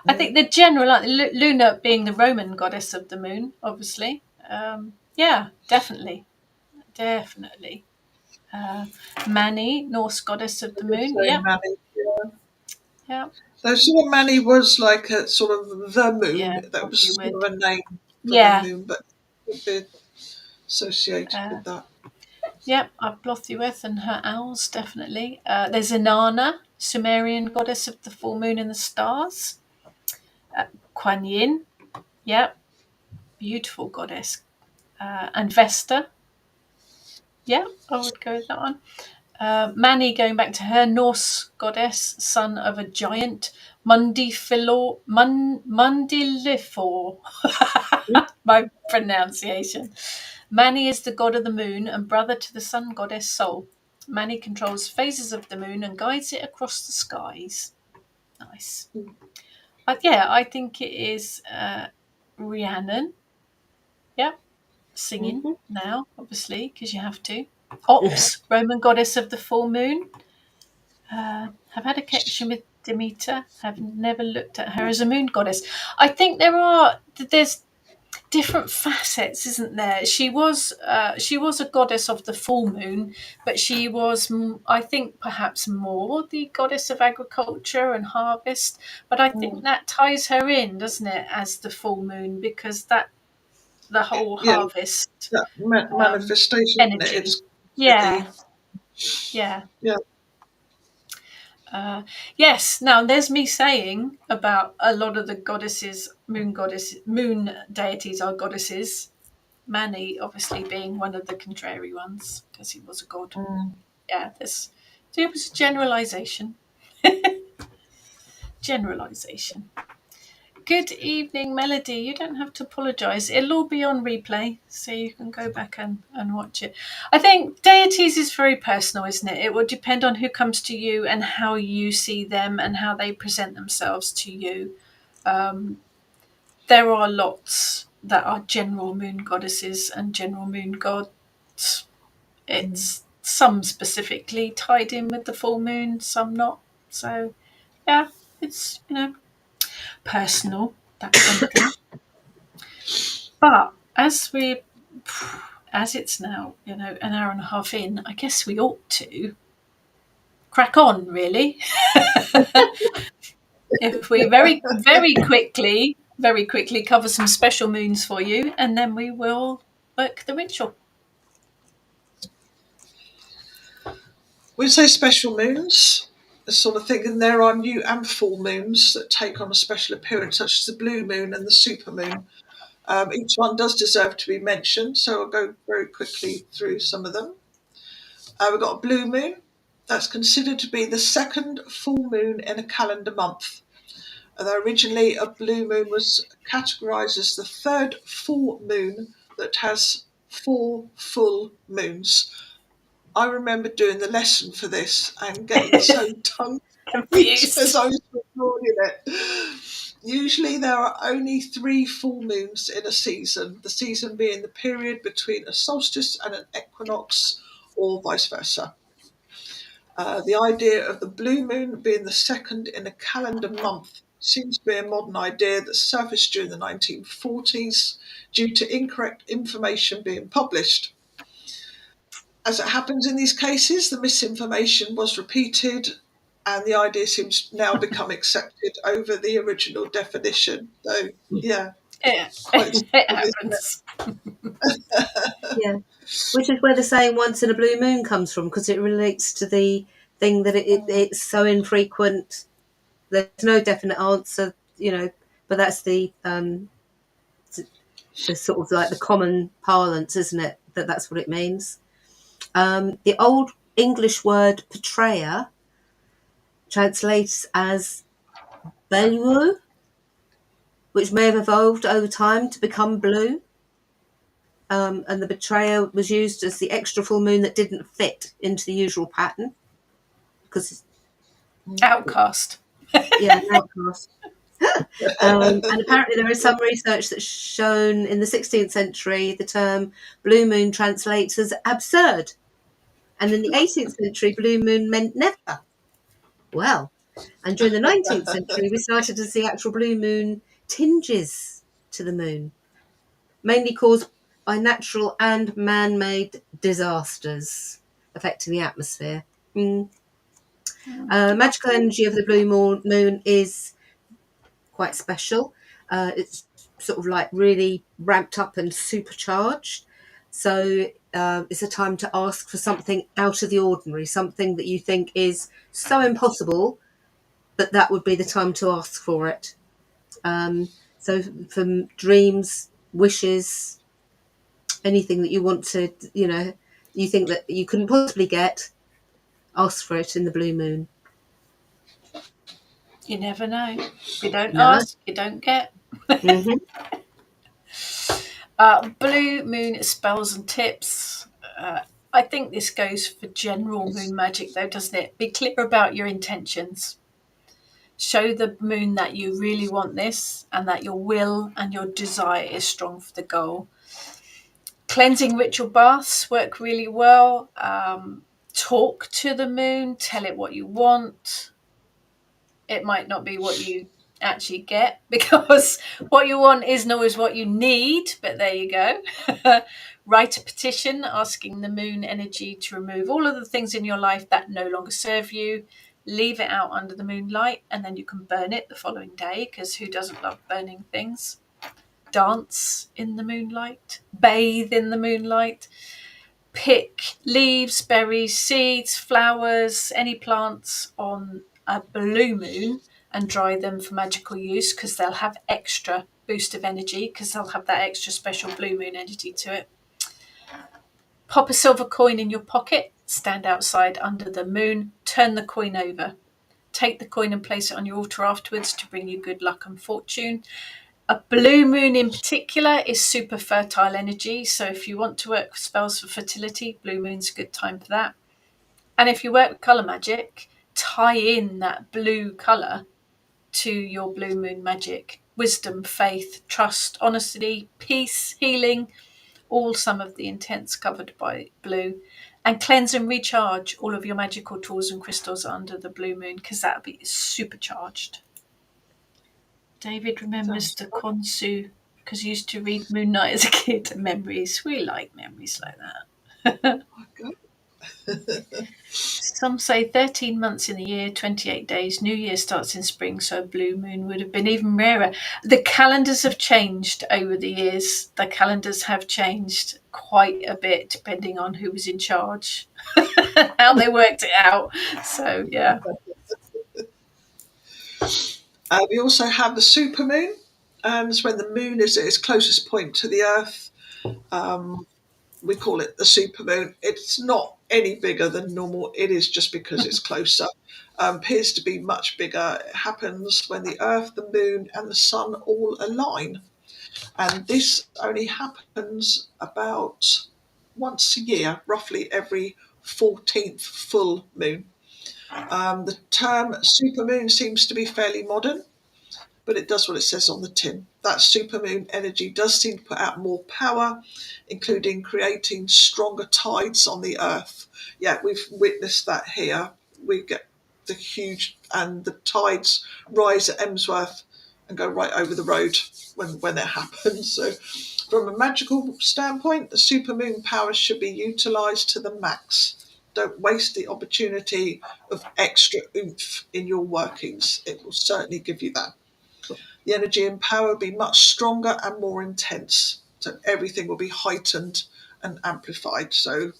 I think the general, like Luna being the Roman goddess of the moon, obviously. Yeah, definitely. Definitely. Mani, Norse goddess of the moon. saying Yep. Manny. Yeah. Yeah. Though sort of Manny was like a sort of the Yeah, moon. That probably was would. sort of a name for the Yeah. moon, but would be associated with that. Yep, I've Blothuweth and her owls, definitely. There's Inanna, Sumerian goddess of the full moon and the stars. Kuan Yin, yep, beautiful goddess. And Vesta, yeah, I would go with that one. Mani, going back to her, Norse goddess, son of a giant, Mundilifor. My pronunciation. Mani is the god of the moon and brother to the sun goddess Sol. Mani controls phases of the moon and guides it across the skies. Nice. Mm. Yeah, I think it is Rhiannon. Yep, singing Mhm. now, obviously, because you have to. Ops, Roman goddess of the full moon. Have had a connection with Demeter. Have never looked at her as a moon goddess. I think there's different facets, isn't there? She was a goddess of the full moon, but she was, I think, perhaps more the goddess of agriculture and harvest. But I think Mm. that ties her in, doesn't it, as the full moon, because that the whole Yeah, harvest that um, manifestation, isn't it? energy. It's Yeah, the yeah. yeah. Yes. Now there's me saying about a lot of the moon deities are goddesses. Mani, obviously, being one of the contrary ones because he was a god. Mm. Yeah, so it was a generalization. Generalization. Good evening, Melody. You don't have to apologise. It'll all be on replay, so you can go back and watch it. I think deities is very personal, isn't it? It will depend on who comes to you and how you see them and how they present themselves to you. There are lots that are general moon goddesses and general moon gods. It's some specifically tied in with the full moon, some not. So, yeah, it's, personal, that kind of thing. But as it's now, an hour and a half in, I guess we ought to crack on, really. If we very quickly cover some special moons for you, and then we will work the ritual. We say special moons, the sort of thing, and there are new and full moons that take on a special appearance, such as the blue moon and the super moon. Each one does deserve to be mentioned, so I'll go very quickly through some of them. We've got a blue moon. That's considered to be the second full moon in a calendar month. Although originally a blue moon was categorised as the third full moon that has 4 full moons. I remember doing the lesson for this and getting so tongue tied as Confused. I was recording it. Usually there are only 3 full moons in a season, the season being the period between a solstice and an equinox, or vice versa. The idea of the blue moon being the second in a calendar month seems to be a modern idea that surfaced during the 1940s due to incorrect information being published. As it happens in these cases, the misinformation was repeated and the idea seems to now become accepted over the original definition. So, yeah, Yeah, it's quite it simple, isn't happens. Yeah, which is where the saying "once in a blue moon" comes from, because it relates to the thing that it's so infrequent. There's no definite answer, but that's the sort of like the common parlance, isn't it? That's what it means. The old English word "betrayer" translates as "belue," which may have evolved over time to become "blue." And the betrayer was used as the extra full moon that didn't fit into the usual pattern because, Outcast. yeah, an outcast. And apparently, there is some research that's shown in the 16th century the term blue moon translates as absurd. And in the 18th century, blue moon meant never. Well, and during the 19th century, we started to see actual blue moon tinges to the moon, mainly caused by natural and man made disasters affecting the atmosphere. Magical energy of the blue moon is quite special. It's sort of like really ramped up and supercharged. So it's a time to ask for something out of the ordinary, something that you think is so impossible, but that would be the time to ask for it. So from dreams, wishes, anything that you want to, you think that you couldn't possibly get, ask for it in the blue moon. You never know. If you don't No. ask, you don't get. Hmm. Blue moon spells and tips. I think this goes for general moon magic, though, doesn't it? Be clear about your intentions. Show the moon that you really want this and that your will and your desire is strong for the goal. Cleansing ritual baths work really well. Talk to the moon, tell it what you want. It might not be what you actually get, because what you want isn't always what you need, but there you go. Write a petition asking the moon energy to remove all of the things in your life that no longer serve you. Leave it out under the moonlight, and then you can burn it the following day, because who doesn't love burning things? Dance in the moonlight, bathe in the moonlight, pick leaves, berries, seeds, flowers, any plants on a blue moon and dry them for magical use, because they'll have extra boost of energy, because they'll have that extra special blue moon energy to it. Pop a silver coin in your pocket, stand outside under the moon, turn the coin over. Take the coin and place it on your altar afterwards to bring you good luck and fortune. A blue moon in particular is super fertile energy. So if you want to work with spells for fertility, blue moon's a good time for that. And if you work with colour magic, tie in that blue colour to your blue moon magic. Wisdom, faith, trust, honesty, peace, healing, all some of the intents covered by blue. And cleanse and recharge all of your magical tools and crystals under the blue moon, because that'll be supercharged. David remembers the Konsu because he used to read Moon Knight as a kid. Memories. We like memories like that. Some say 13 months in the year, 28 days. New Year starts in spring, so a blue moon would have been even rarer. The calendars have changed over the years. The calendars have changed quite a bit depending on who was in charge, how they worked it out. So, yeah. We also have the supermoon. It's when the moon is at its closest point to the Earth. We call it the supermoon. It's not any bigger than normal. It is just because it's closer. Appears to be much bigger. It happens when the Earth, the moon, and the sun all align. And this only happens about once a year, roughly every 14th full moon. The term supermoon seems to be fairly modern, but it does what it says on the tin. That supermoon energy does seem to put out more power, including creating stronger tides on the Earth. Yeah, we've witnessed that here. We get the huge, and the tides rise at Emsworth and go right over the road when it happens. So from a magical standpoint, the supermoon power should be utilised to the max. Don't waste the opportunity of extra oomph in your workings. It will certainly give you that. The energy and power will be much stronger and more intense. So everything will be heightened and amplified. So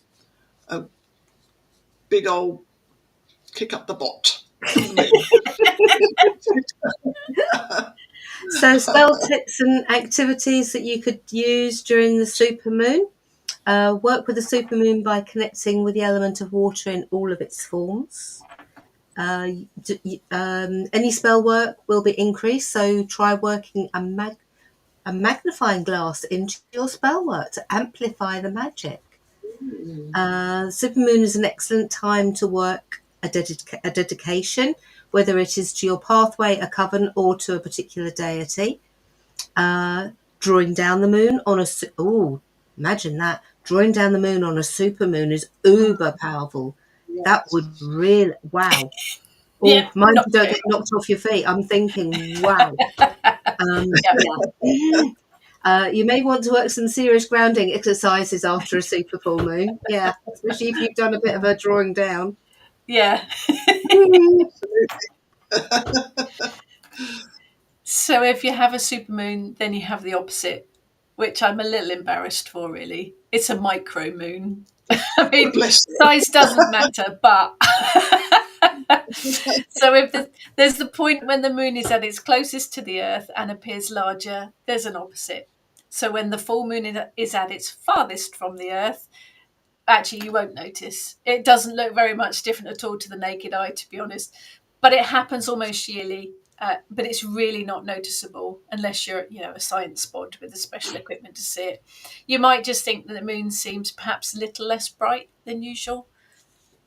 a big old kick up the bot. So spell tips and activities that you could use during the supermoon. Work with the supermoon by connecting with the element of water in all of its forms. Any spell work will be increased, so try working a magnifying glass into your spell work to amplify the magic. Supermoon is an excellent time to work a dedication, whether it is to your pathway, a coven, or to a particular deity. Drawing down the moon on imagine that. Drawing down the moon on a supermoon is uber powerful. Yes. That would really, wow. Yeah, mind you don't get knocked off your feet. I'm thinking, wow. You may want to work some serious grounding exercises after a super full moon. Yeah, especially if you've done a bit of a drawing down. Yeah. So if you have a supermoon, then you have the opposite, which I'm a little embarrassed for, really. It's a micro moon. I mean, size doesn't matter, but... So if there's the point when the moon is at its closest to the Earth and appears larger, there's an opposite. So when the full moon is at its farthest from the Earth, actually you won't notice. It doesn't look very much different at all to the naked eye, to be honest. But it happens almost yearly. But it's really not noticeable unless you're, a science bod with the special equipment to see it. You might just think that the moon seems perhaps a little less bright than usual.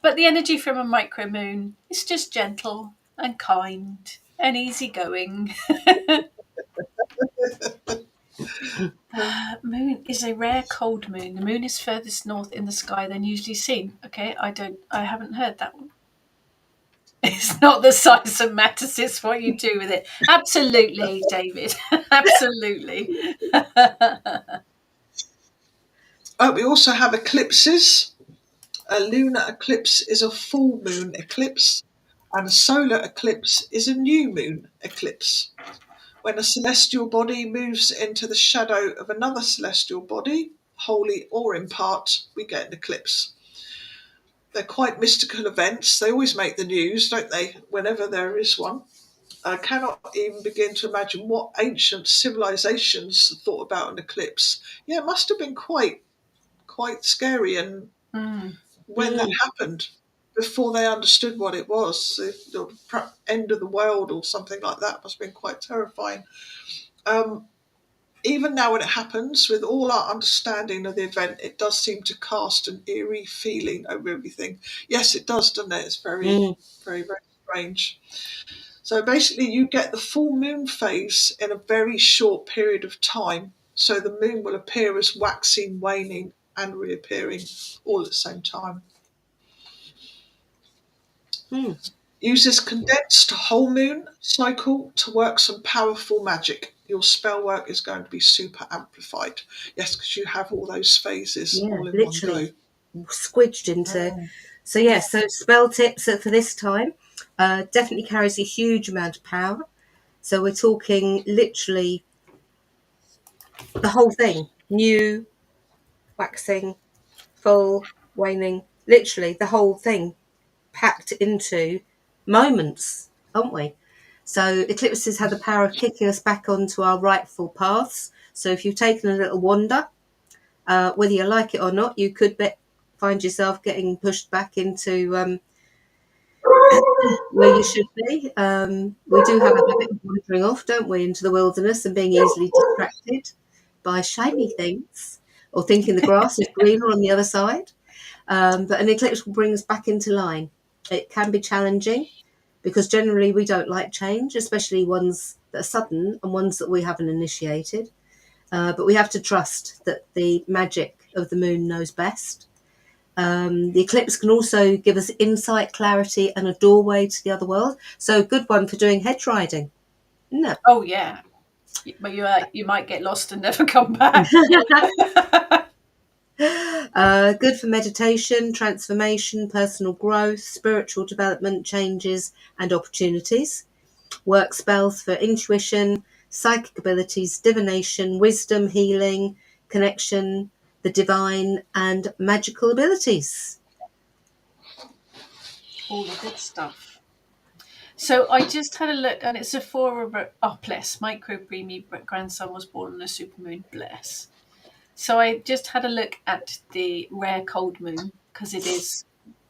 But the energy from a micro moon is just gentle and kind and easygoing. Moon is a rare cold moon. The moon is furthest north in the sky than usually seen. Okay, I haven't heard that one. It's not the size that matters, it's what you do with it. Absolutely, David. Absolutely. We also have eclipses. A lunar eclipse is a full moon eclipse, and a solar eclipse is a new moon eclipse. When a celestial body moves into the shadow of another celestial body, wholly or in part, we get an eclipse. They're quite mystical events. They always make the news, don't they, whenever there is one. I cannot even begin to imagine what ancient civilizations thought about an eclipse. Yeah, it must have been quite scary, and Mm. when that happened, before they understood what it was, the end of the world or something like that must have been quite terrifying. Even now, when it happens, with all our understanding of the event, it does seem to cast an eerie feeling over everything. Yes, it does, doesn't it? It's very, Mm. very, very strange. So basically, you get the full moon phase in a very short period of time. So the moon will appear as waxing, waning, and reappearing all at the same time. Mm. Uses condensed whole moon cycle to work some powerful magic. Your spell work is going to be super amplified. Yes, because you have all those phases Yeah, all in one go. literally squidged into. So yeah, so spell tips for this time. Definitely carries a huge amount of power. So we're talking literally the whole thing. New, waxing, full, waning. Literally the whole thing packed into moments, aren't we? So eclipses have the power of kicking us back onto our rightful paths. So if you've taken a little wander, whether you like it or not, you could find yourself getting pushed back into where you should be. We do have a habit of wandering off, don't we, into the wilderness and being easily distracted by shiny things or thinking the grass is greener on the other side. But an eclipse will bring us back into line. It can be challenging because generally we don't like change, especially ones that are sudden and ones that we haven't initiated. But we have to trust that the magic of the moon knows best. The eclipse can also give us insight, clarity, and a doorway to the other world. So, a good one for doing hedge riding, isn't Oh, yeah. But you might get lost and never come back. it? Good for meditation, transformation, personal growth, spiritual development, changes, and opportunities. Work spells for intuition, psychic abilities, divination, wisdom, healing, connection, the divine, and magical abilities. All the good stuff. So I just had a look, and it's a oh, bless, my creamy grandson was born on a supermoon, bless. So I just had a look at the rare cold moon, because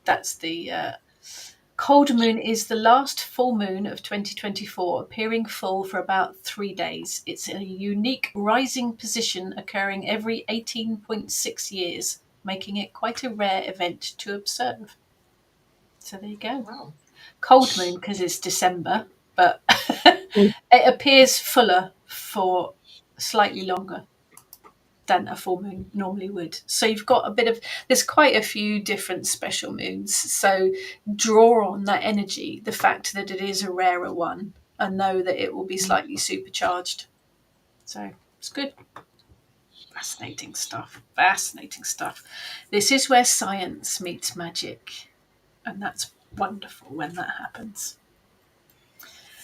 that's the cold moon is the last full moon of 2024, appearing full for about 3 days. It's a unique rising position occurring every 18.6 years, making it quite a rare event to observe. So there you go. Wow. Cold moon because it's December, but it appears fuller for slightly longer than a full moon normally would. So you've got there's quite a few different special moons. So draw on that energy, the fact that it is a rarer one, and know that it will be slightly supercharged. So it's good. Fascinating stuff. Fascinating stuff. This is where science meets magic. And that's wonderful when that happens.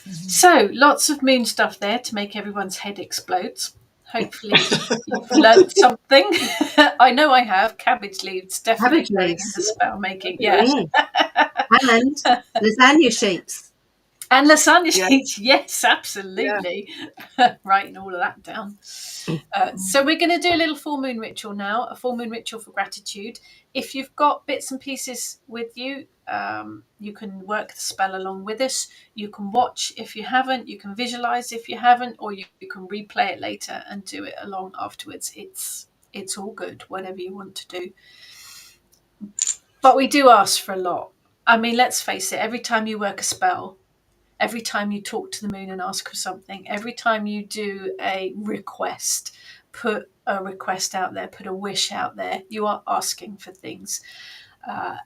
So, lots of moon stuff there to make everyone's head explode. Hopefully, you've learnt something. I know I have. Cabbage leaves definitely Cabbage going leaves. into spell making. Yeah. And lasagna sheets. And lasagna Yeah. sheets. Yes, absolutely. Writing all of that down. So we're going to do a little full moon ritual now, a full moon ritual for gratitude. If you've got bits and pieces with you, you can work the spell along with us. You can watch if you haven't, you can visualize if you haven't, or you can replay it later and do it along afterwards. It's all good, whatever you want to do. But we do ask for a lot. I mean, let's face it, every time you work a spell, every time you talk to the moon and ask for something, every time you do a request, put a request out there, put a wish out there, you are asking for things.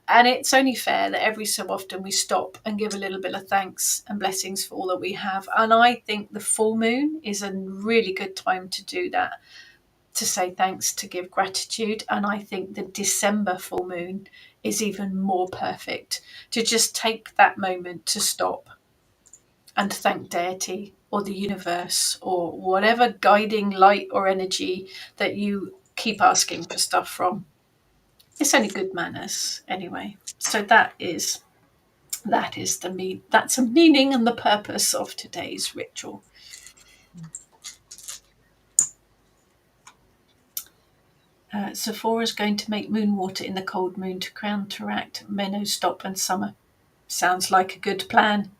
And it's only fair that every so often we stop and give a little bit of thanks and blessings for all that we have. And I think the full moon is a really good time to do that, to say thanks, to give gratitude. And I think the December full moon is even more perfect, to just take that moment to stop and thank deity or the universe or whatever guiding light or energy that you keep asking for stuff from. It's only good manners anyway. So that's the meaning and the purpose of today's ritual. Sephora's going to make moon water in the cold moon to counteract Menno's stop and summer. Sounds like a good plan.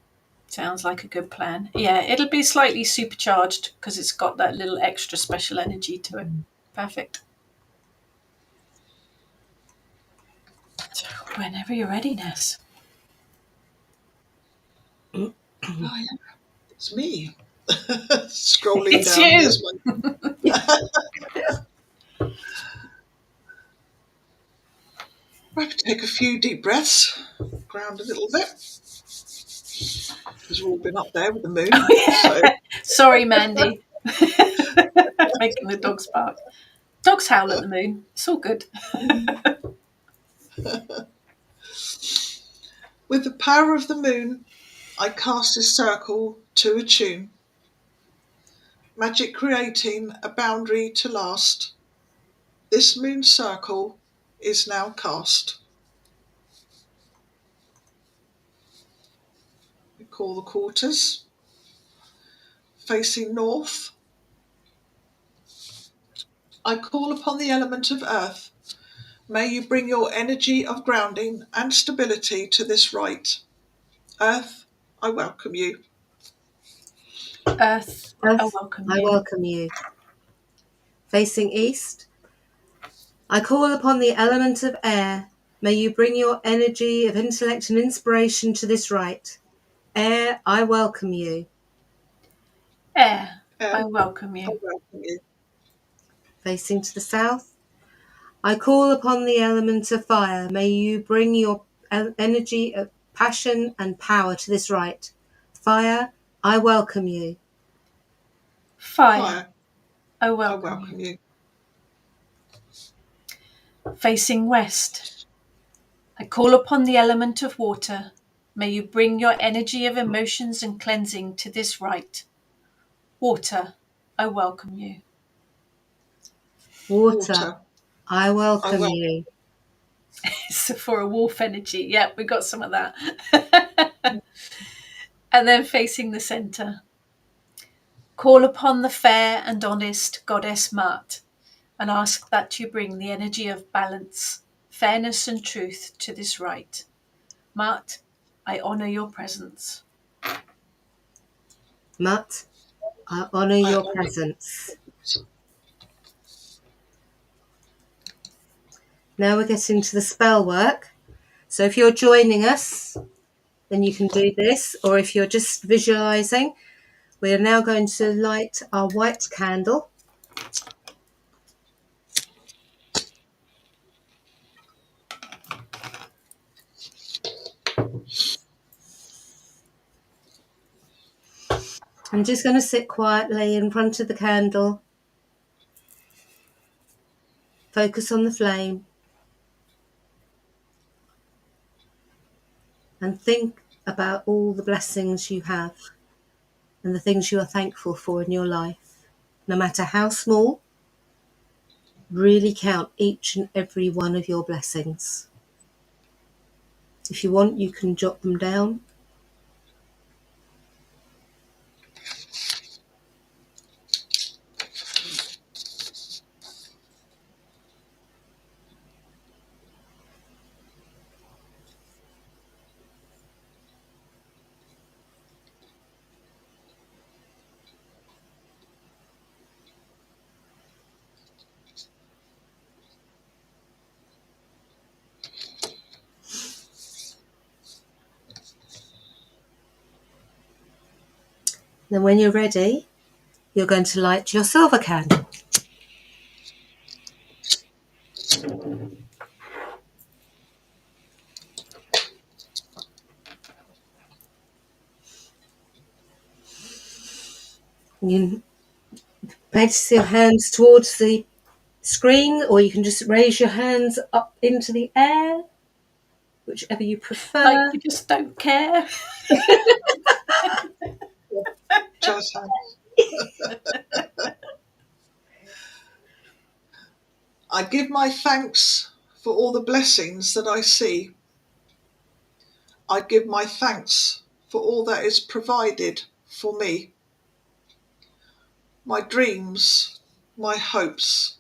Sounds like a good plan. Yeah, it'll be slightly supercharged because it's got that little extra special energy to it. Perfect. So whenever you're ready, Ness. Oh, yeah. It's me. Scrolling It's down. you. There's my. I have to take a few deep breaths, ground a little bit, because we've all been up there with the moon. So Sorry, Mandy. Making the dogs bark. Dogs howl at the moon. It's all good. with the power of the moon, I cast a circle to a tune, magic creating a boundary to last. This moon circle is now cast. We call the quarters. Facing north, I call upon the element of earth. May you bring your energy of grounding and stability to this rite. Earth, I welcome you. Earth, I Earth, welcome I you. welcome you. Facing east, I call upon the element of air. May you bring your energy of intellect and inspiration to this rite. Air, I welcome you. Air, Earth, I welcome I you. welcome you. Facing to the south, I call upon the element of fire. May you bring your energy of passion and power to this rite. Fire, I welcome you. Fire, Fire, I I welcome you. welcome you. Facing west, I call upon the element of water. May you bring your energy of emotions and cleansing to this rite. Water, I welcome you. Water, Water, I I welcome welcome you. So for a wolf energy, yeah, we got some of that. And then facing the centre, call upon the fair and honest goddess Mart and ask that you bring the energy of balance, fairness, and truth to this rite. Mart, I honour your presence. Mutt, I honour I your honour presence. Now we're getting to the spell work. So if you're joining us, then you can do this, or if you're just visualising, we are now going to light our white candle. I'm just going to sit quietly in front of the candle, focus on the flame, and think about all the blessings you have and the things you are thankful for in your life. No matter how small, really count each and every one of your blessings. If you want, you can jot them down. Then when you're ready, you're going to light your silver candle. You place your hands towards the screen, or you can just raise your hands up into the air, whichever you prefer. Like you just don't care. Just I give my thanks for all the blessings that I see. I give my thanks for all that is provided for me. My dreams, my hopes,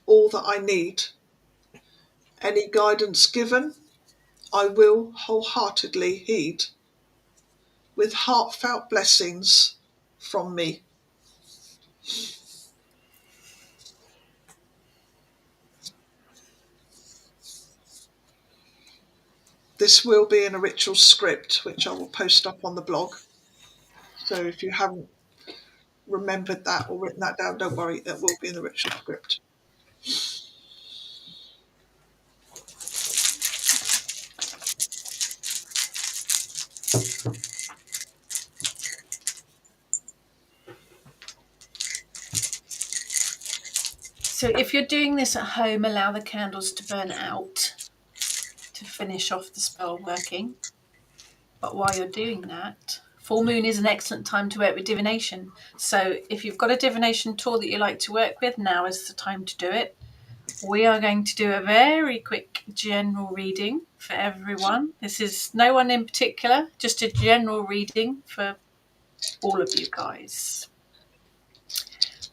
all that I need. Any guidance given, I will wholeheartedly heed, with heartfelt blessings from me. This will be in a ritual script, which I will post up on the blog. So if you haven't remembered that or written that down, don't worry, that will be in the ritual script. So if you're doing this at home, allow the candles to burn out to finish off the spell working. But while you're doing that, full moon is an excellent time to work with divination. So if you've got a divination tool that you like to work with, now is the time to do it. We are going to do a very quick general reading for everyone. This is no one in particular, just a general reading for all of you guys.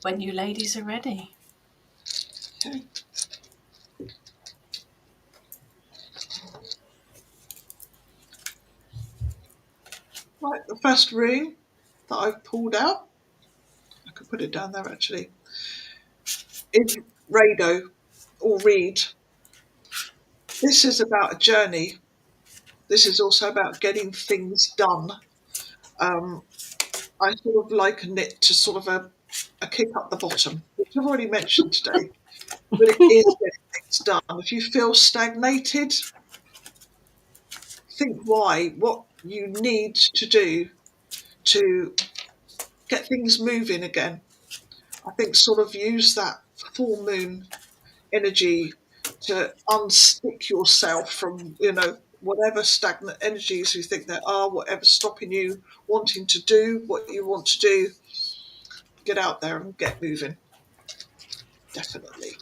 When you ladies are ready. Okay. Right, the first rune that I've pulled out, I could put it down there actually, is Rado or Reed. This is about a journey. This is also about getting things done. I sort of liken it to sort of a kick up the bottom, which I've already mentioned today, but it is getting things done. If you feel stagnated, think why, what you need to do to get things moving again. I think sort of use that full moon energy to unstick yourself from, whatever stagnant energies you think there are, whatever's stopping you wanting to do what you want to do. Get out there and get moving. Definitely.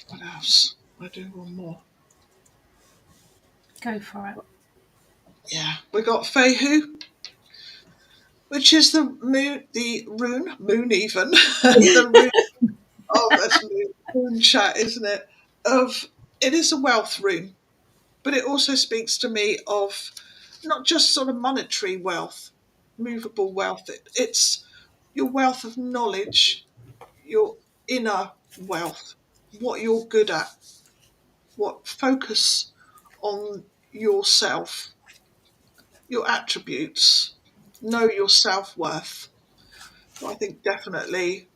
What else? I do one more. Go for it. Yeah, we got Fehu, which is the moon, the moon even, the rune. Oh, that's moon chat, isn't it? It is a wealth rune, but it also speaks to me of not just sort of monetary wealth, movable wealth. It's your wealth of knowledge, your inner wealth, what you're good at, what focus on yourself, your attributes, know your self-worth. So I think definitely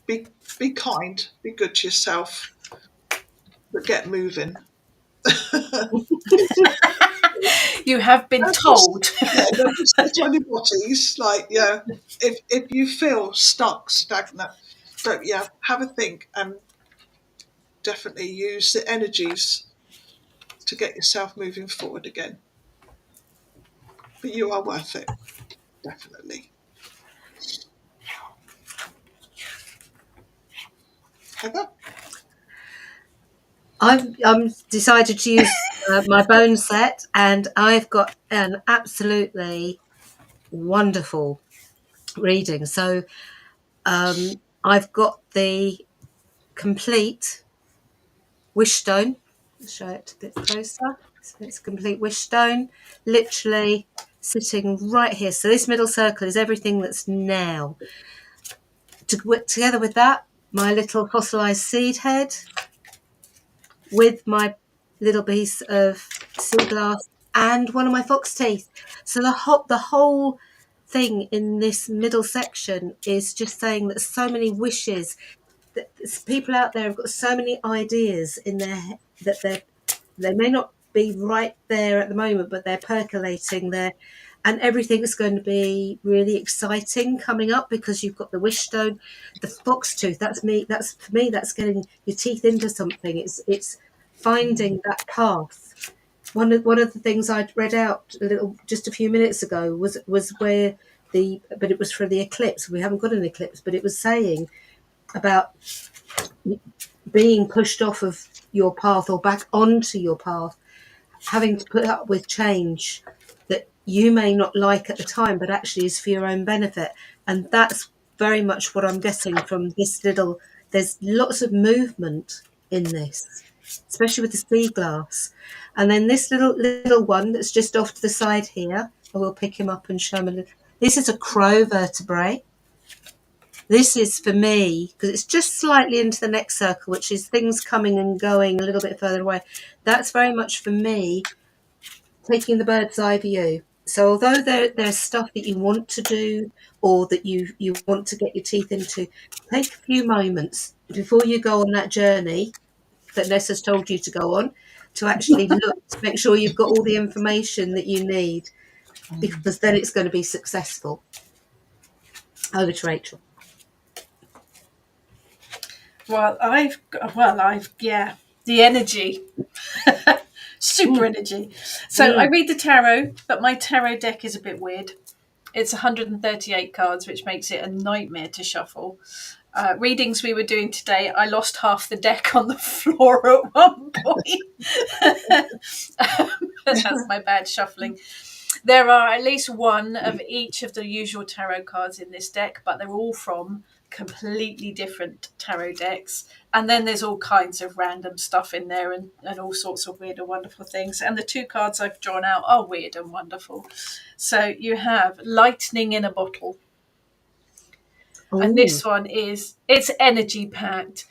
be kind, be good to yourself, but get moving. You have been told. Don't just sit on your bodies. Like, yeah, if you feel stuck, stagnant, don't, yeah, have a think and definitely use the energies to get yourself moving forward again. But you are worth it, definitely. Heather? I've decided to use my bone set, and I've got an absolutely wonderful reading. So I've got the complete wish stone. I'll show it a bit closer. So it's a complete wish stone, literally sitting right here. So this middle circle is everything that's now. Together with that, my little fossilized seed head with my little piece of sea glass, and one of my fox teeth. So the whole thing in this middle section is just saying that so many wishes, that people out there have got so many ideas in their that they may not be right there at the moment, but they're percolating there, and everything's going to be really exciting coming up because you've got the wish stone, the fox tooth. That's me. That's for me. That's getting your teeth into something. It's finding that path. One of the things I'd read out just a few minutes ago was where but it was for the eclipse. We haven't got an eclipse, but it was saying about being pushed off of your path or back onto your path, having to put up with change that you may not like at the time, but actually is for your own benefit. And that's very much what I'm getting from this little. There's lots of movement in this, especially with the sea glass. And then this little one that's just off to the side here, I will pick him up and show him. This is a crow vertebrae. This is for me, because it's just slightly into the next circle, which is things coming and going a little bit further away. That's very much for me, taking the bird's eye view. So although there's stuff that you want to do or that you want to get your teeth into, take a few moments before you go on that journey that Ness has told you to go on, to actually look, to make sure you've got all the information that you need, because then it's going to be successful. Over to Rachel. Yeah, the energy. Super energy. So I read the tarot, but my tarot deck is a bit weird. It's 138 cards, which makes it a nightmare to shuffle. Readings we were doing today, I lost half the deck on the floor at one point. That's my bad shuffling. There are at least one of each of the usual tarot cards in this deck, but they're all from completely different tarot decks. And then there's all kinds of random stuff in there and all sorts of weird and wonderful things. And the two cards I've drawn out are weird and wonderful. So you have Lightning in a Bottle. Ooh. And this one it's energy packed,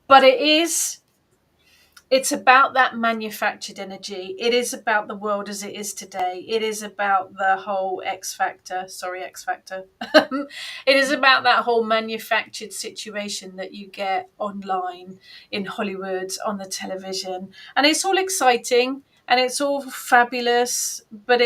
but it's about that manufactured energy. It is about the world as it is today. It is about the whole X Factor. It is about that whole manufactured situation that you get online, in Hollywood, on the television. And it's all exciting and it's all fabulous, but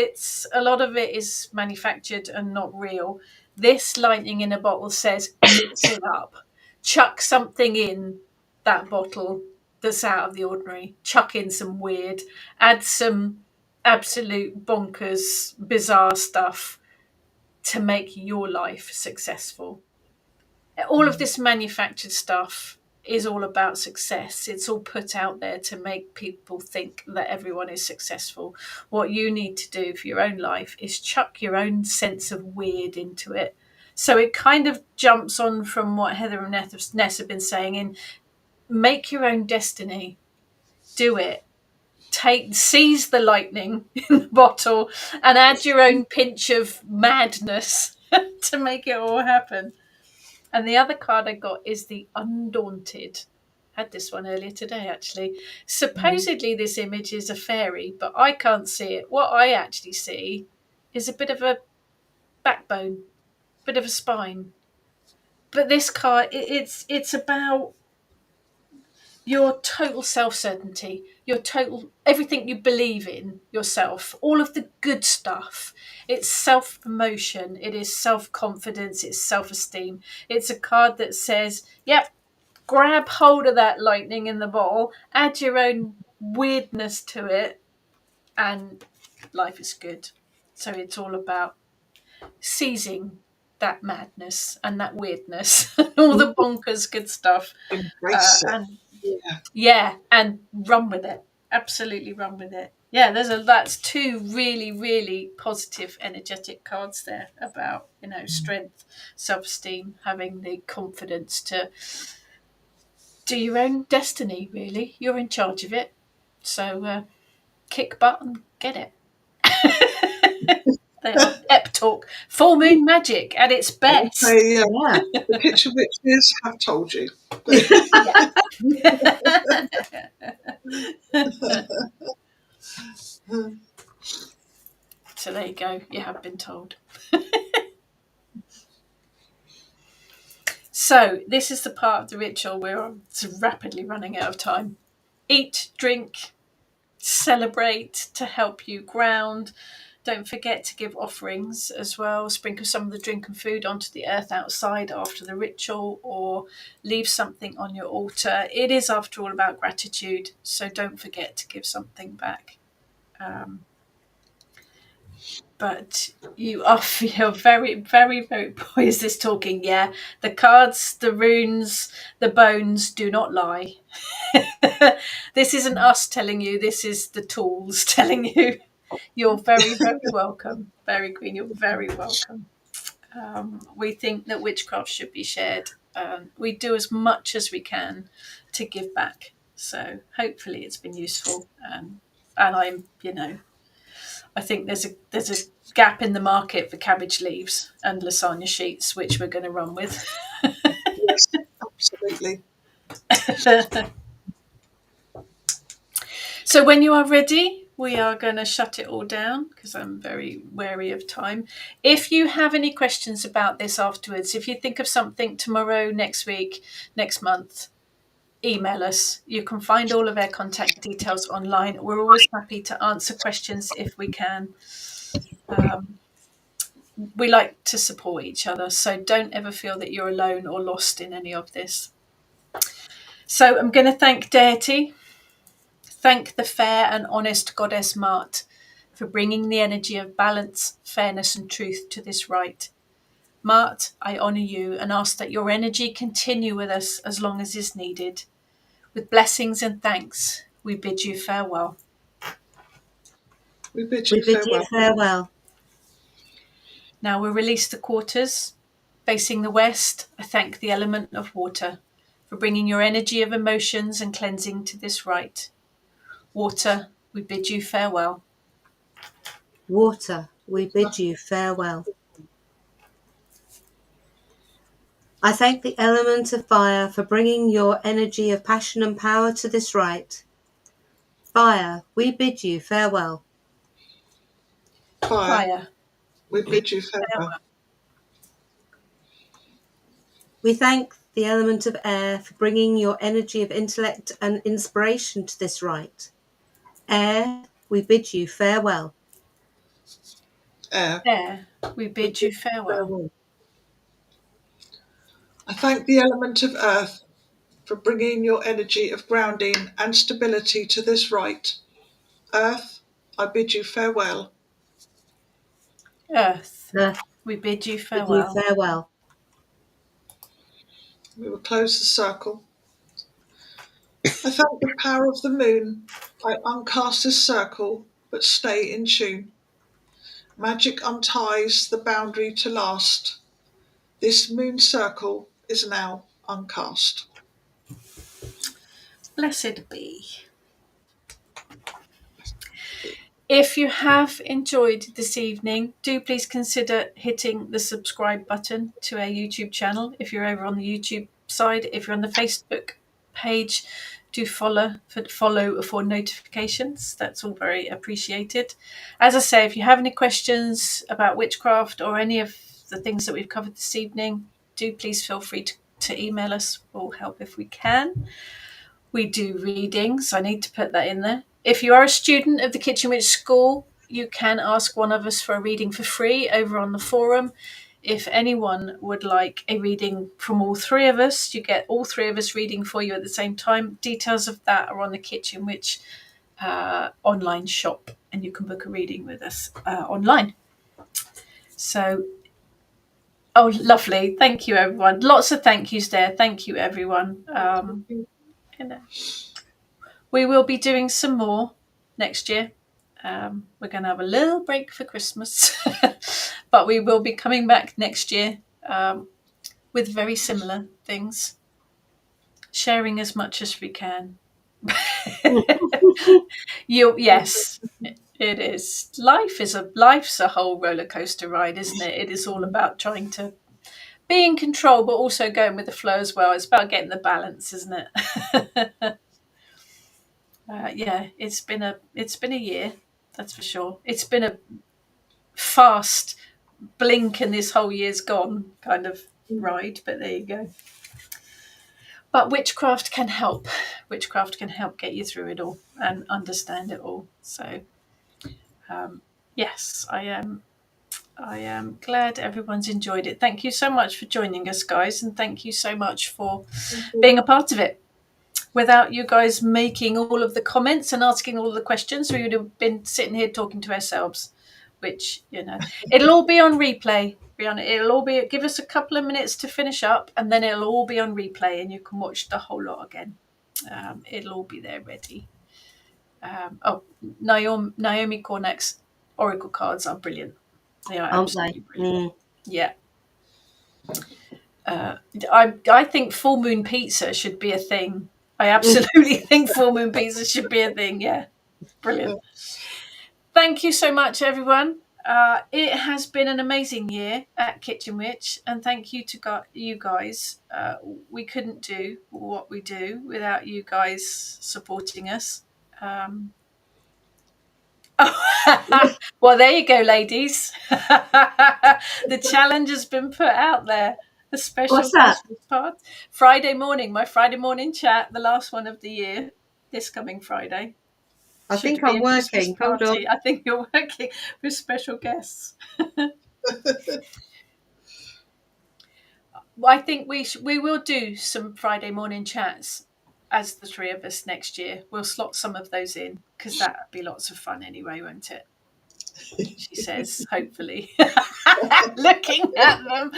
a lot of it is manufactured and not real. This lightning in a bottle says, mix it up. Chuck something in that bottle that's out of the ordinary, chuck in some weird, add some absolute bonkers, bizarre stuff to make your life successful. All of this manufactured stuff is all about success. It's all put out there to make people think that everyone is successful. What you need to do for your own life is chuck your own sense of weird into it. So it kind of jumps on from what Heather and Ness have been saying in make your own destiny. Do it. Seize the lightning in the bottle and add your own pinch of madness to make it all happen. And the other card I got is the Undaunted. Had this one earlier today, actually. Supposedly this image is a fairy, but I can't see it. What I actually see is a bit of a backbone, bit of a spine. But this card, it's about your total self-certainty, your total everything you believe in yourself, all of the good stuff. It's self-promotion, it is self-confidence, it's self-esteem. It's a card that says, yep, grab hold of that lightning in the bottle, add your own weirdness to it, and life is good. So it's all about seizing that madness and that weirdness, all the bonkers good stuff. Embrace it. And Yeah. and run with it. Absolutely run with it. Yeah, that's two really, really positive, energetic cards there about, strength, self-esteem, having the confidence to do your own destiny, really. You're in charge of it. So kick butt and get it. They are pep talk. Full moon magic at its best. Say, Yeah. the kitchen witches have told you. So there you go. You have been told. So this is the part of the ritual where it's rapidly running out of time. Eat, drink, celebrate to help you ground. Don't forget to give offerings as well. Sprinkle some of the drink and food onto the earth outside after the ritual, or leave something on your altar. It is, after all, about gratitude, so don't forget to give something back. But you're very, very, very. Boy, is this talking? Yeah, the cards, the runes, the bones do not lie. This isn't us telling you. This is the tools telling you. You're very, very welcome, Fairy Queen. You're very welcome. We think that witchcraft should be shared. We do as much as we can to give back. So hopefully it's been useful. And I think there's a gap in the market for cabbage leaves and lasagna sheets, which we're going to run with. Yes, absolutely. So when you are ready, we are going to shut it all down because I'm very wary of time. If you have any questions about this afterwards, if you think of something tomorrow, next week, next month, email us. You can find all of our contact details online. We're always happy to answer questions if we can. We like to support each other, so don't ever feel that you're alone or lost in any of this. So I'm going to thank Deity, thank the fair and honest goddess Mart for bringing the energy of balance, fairness and truth to this rite. Mart, I honour you and ask that your energy continue with us as long as is needed. With blessings and thanks, we bid you farewell. We bid We you bid you farewell. farewell. Now we'll release the quarters. Facing the west, I thank the element of water for bringing your energy of emotions and cleansing to this rite. Water, we bid you farewell. Water, we bid you farewell. I thank the element of fire for bringing your energy of passion and power to this rite. Fire, we bid you farewell. Fire, Fire, we bid you farewell. We thank the element of air for bringing your energy of intellect and inspiration to this rite. Air, we bid you farewell. Air, air, we we bid you farewell. I thank the element of earth for bringing your energy of grounding and stability to this rite. Earth, I bid you farewell. Earth, Earth, we bid you bid you farewell. farewell. We will close the circle. I thank the power of the moon. I uncast this circle, but stay in tune. Magic unties the boundary to last. This moon circle is now uncast. Blessed be. If you have enjoyed this evening, do please consider hitting the subscribe button to our YouTube channel. If you're over on the YouTube side, if you're on the Facebook page, do follow for notifications. That's all very appreciated. As I say, if you have any questions about witchcraft or any of the things that we've covered this evening, do please feel free to email us. We'll help if we can. We do readings. I need to put that in there. If you are a student of the Kitchen Witch School, you can ask one of us for a reading for free over on the forum. If anyone would like a reading from all three of us, you get all three of us reading for you at the same time. Details of that are on the Kitchen Witch online shop, and you can book a reading with us online. So, oh, lovely. Thank you, everyone. Lots of thank yous there. Thank you, everyone. We will be doing some more next year. We're going to have a little break for Christmas, but we will be coming back next year with very similar things, sharing as much as we can. Yes, It is. Life's a whole roller coaster ride, isn't it? It is all about trying to be in control, but also going with the flow as well. It's about getting the balance, isn't it? Yeah, it's been a year, that's for sure. It's been a fast blink and this whole year's gone kind of ride, but there you go. But witchcraft can help. Witchcraft can help get you through it all and understand it all. So, yes, I am. I am glad everyone's enjoyed it. Thank you so much for joining us, guys, and thank you so much for being a part of it. Without you guys making all of the comments and asking all the questions, we would have been sitting here talking to ourselves, which, it'll all be on replay. It'll all be, give us a couple of minutes to finish up, and then it'll all be on replay and you can watch the whole lot again. It'll all be there ready. Naomi Corneck's Oracle cards are brilliant. They are absolutely brilliant. Yeah. I think full moon pizza should be a thing. I absolutely think full moon pizza should be a thing. Yeah, brilliant. Thank you so much, everyone. It has been an amazing year at Kitchen Witch, and thank you to you guys. We couldn't do what we do without you guys supporting us. Well, there you go, ladies. The challenge has been put out there. The special Christmas part. Friday morning, my Friday morning chat, the last one of the year, this coming Friday. I think I'm working. Hold on. I think you're working with special guests. I think we will do some Friday morning chats as the three of us next year. We'll slot some of those in because that'd be lots of fun anyway, won't it? She says, hopefully. Looking at them.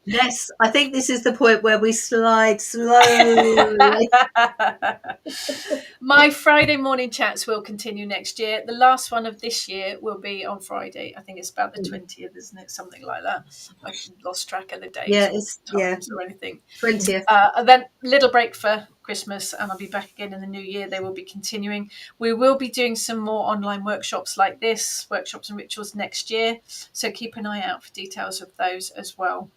Yes, I think this is the point where we slide slowly. My Friday morning chats will continue next year. The last one of this year will be on Friday. I think it's about the 20th, isn't it? Something like that. I lost track of the dates or anything. 20th. And then little break for Christmas, and I'll be back again in the new year. They will be continuing. We will be doing some more online workshops like this, workshops and rituals next year. So keep an eye out for details of those as well.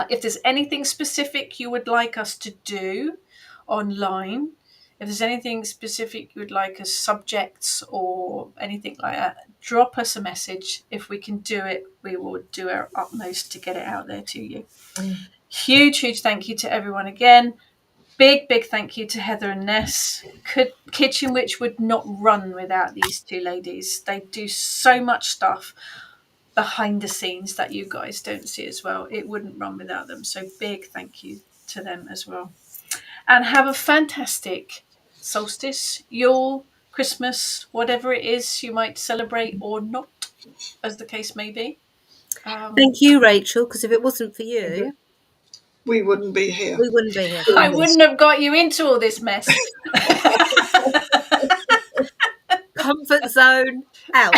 If there's anything specific you would like us to do online, if there's anything specific you would like as subjects or anything like that, drop us a message. If we can do it, we will do our utmost to get it out there to you. Huge thank you to everyone again. Big thank you to Heather and Ness. Kitchen Witch would not run without these two ladies. They do so much stuff behind the scenes that you guys don't see as well. It wouldn't run without them. So big thank you to them as well. And have a fantastic solstice, Yule, Christmas, whatever it is you might celebrate or not, as the case may be. Thank you, Rachel, because if it wasn't for you, we wouldn't be here. We wouldn't be here. I wouldn't have got you into all this mess. Comfort zone out.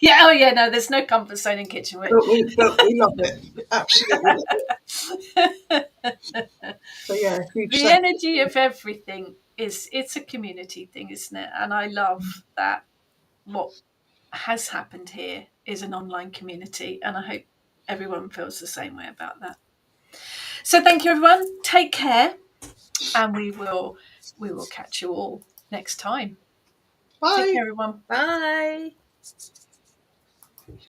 Yeah, no, there's no comfort zone in Kitchen Witch. But we love it. Absolutely love it. So yeah, the energy of everything it's a community thing, isn't it? And I love that what has happened here is an online community, and I hope everyone feels the same way about that. So thank you, everyone. Take care, and we will catch you all next time. Bye. Take care, everyone. Bye.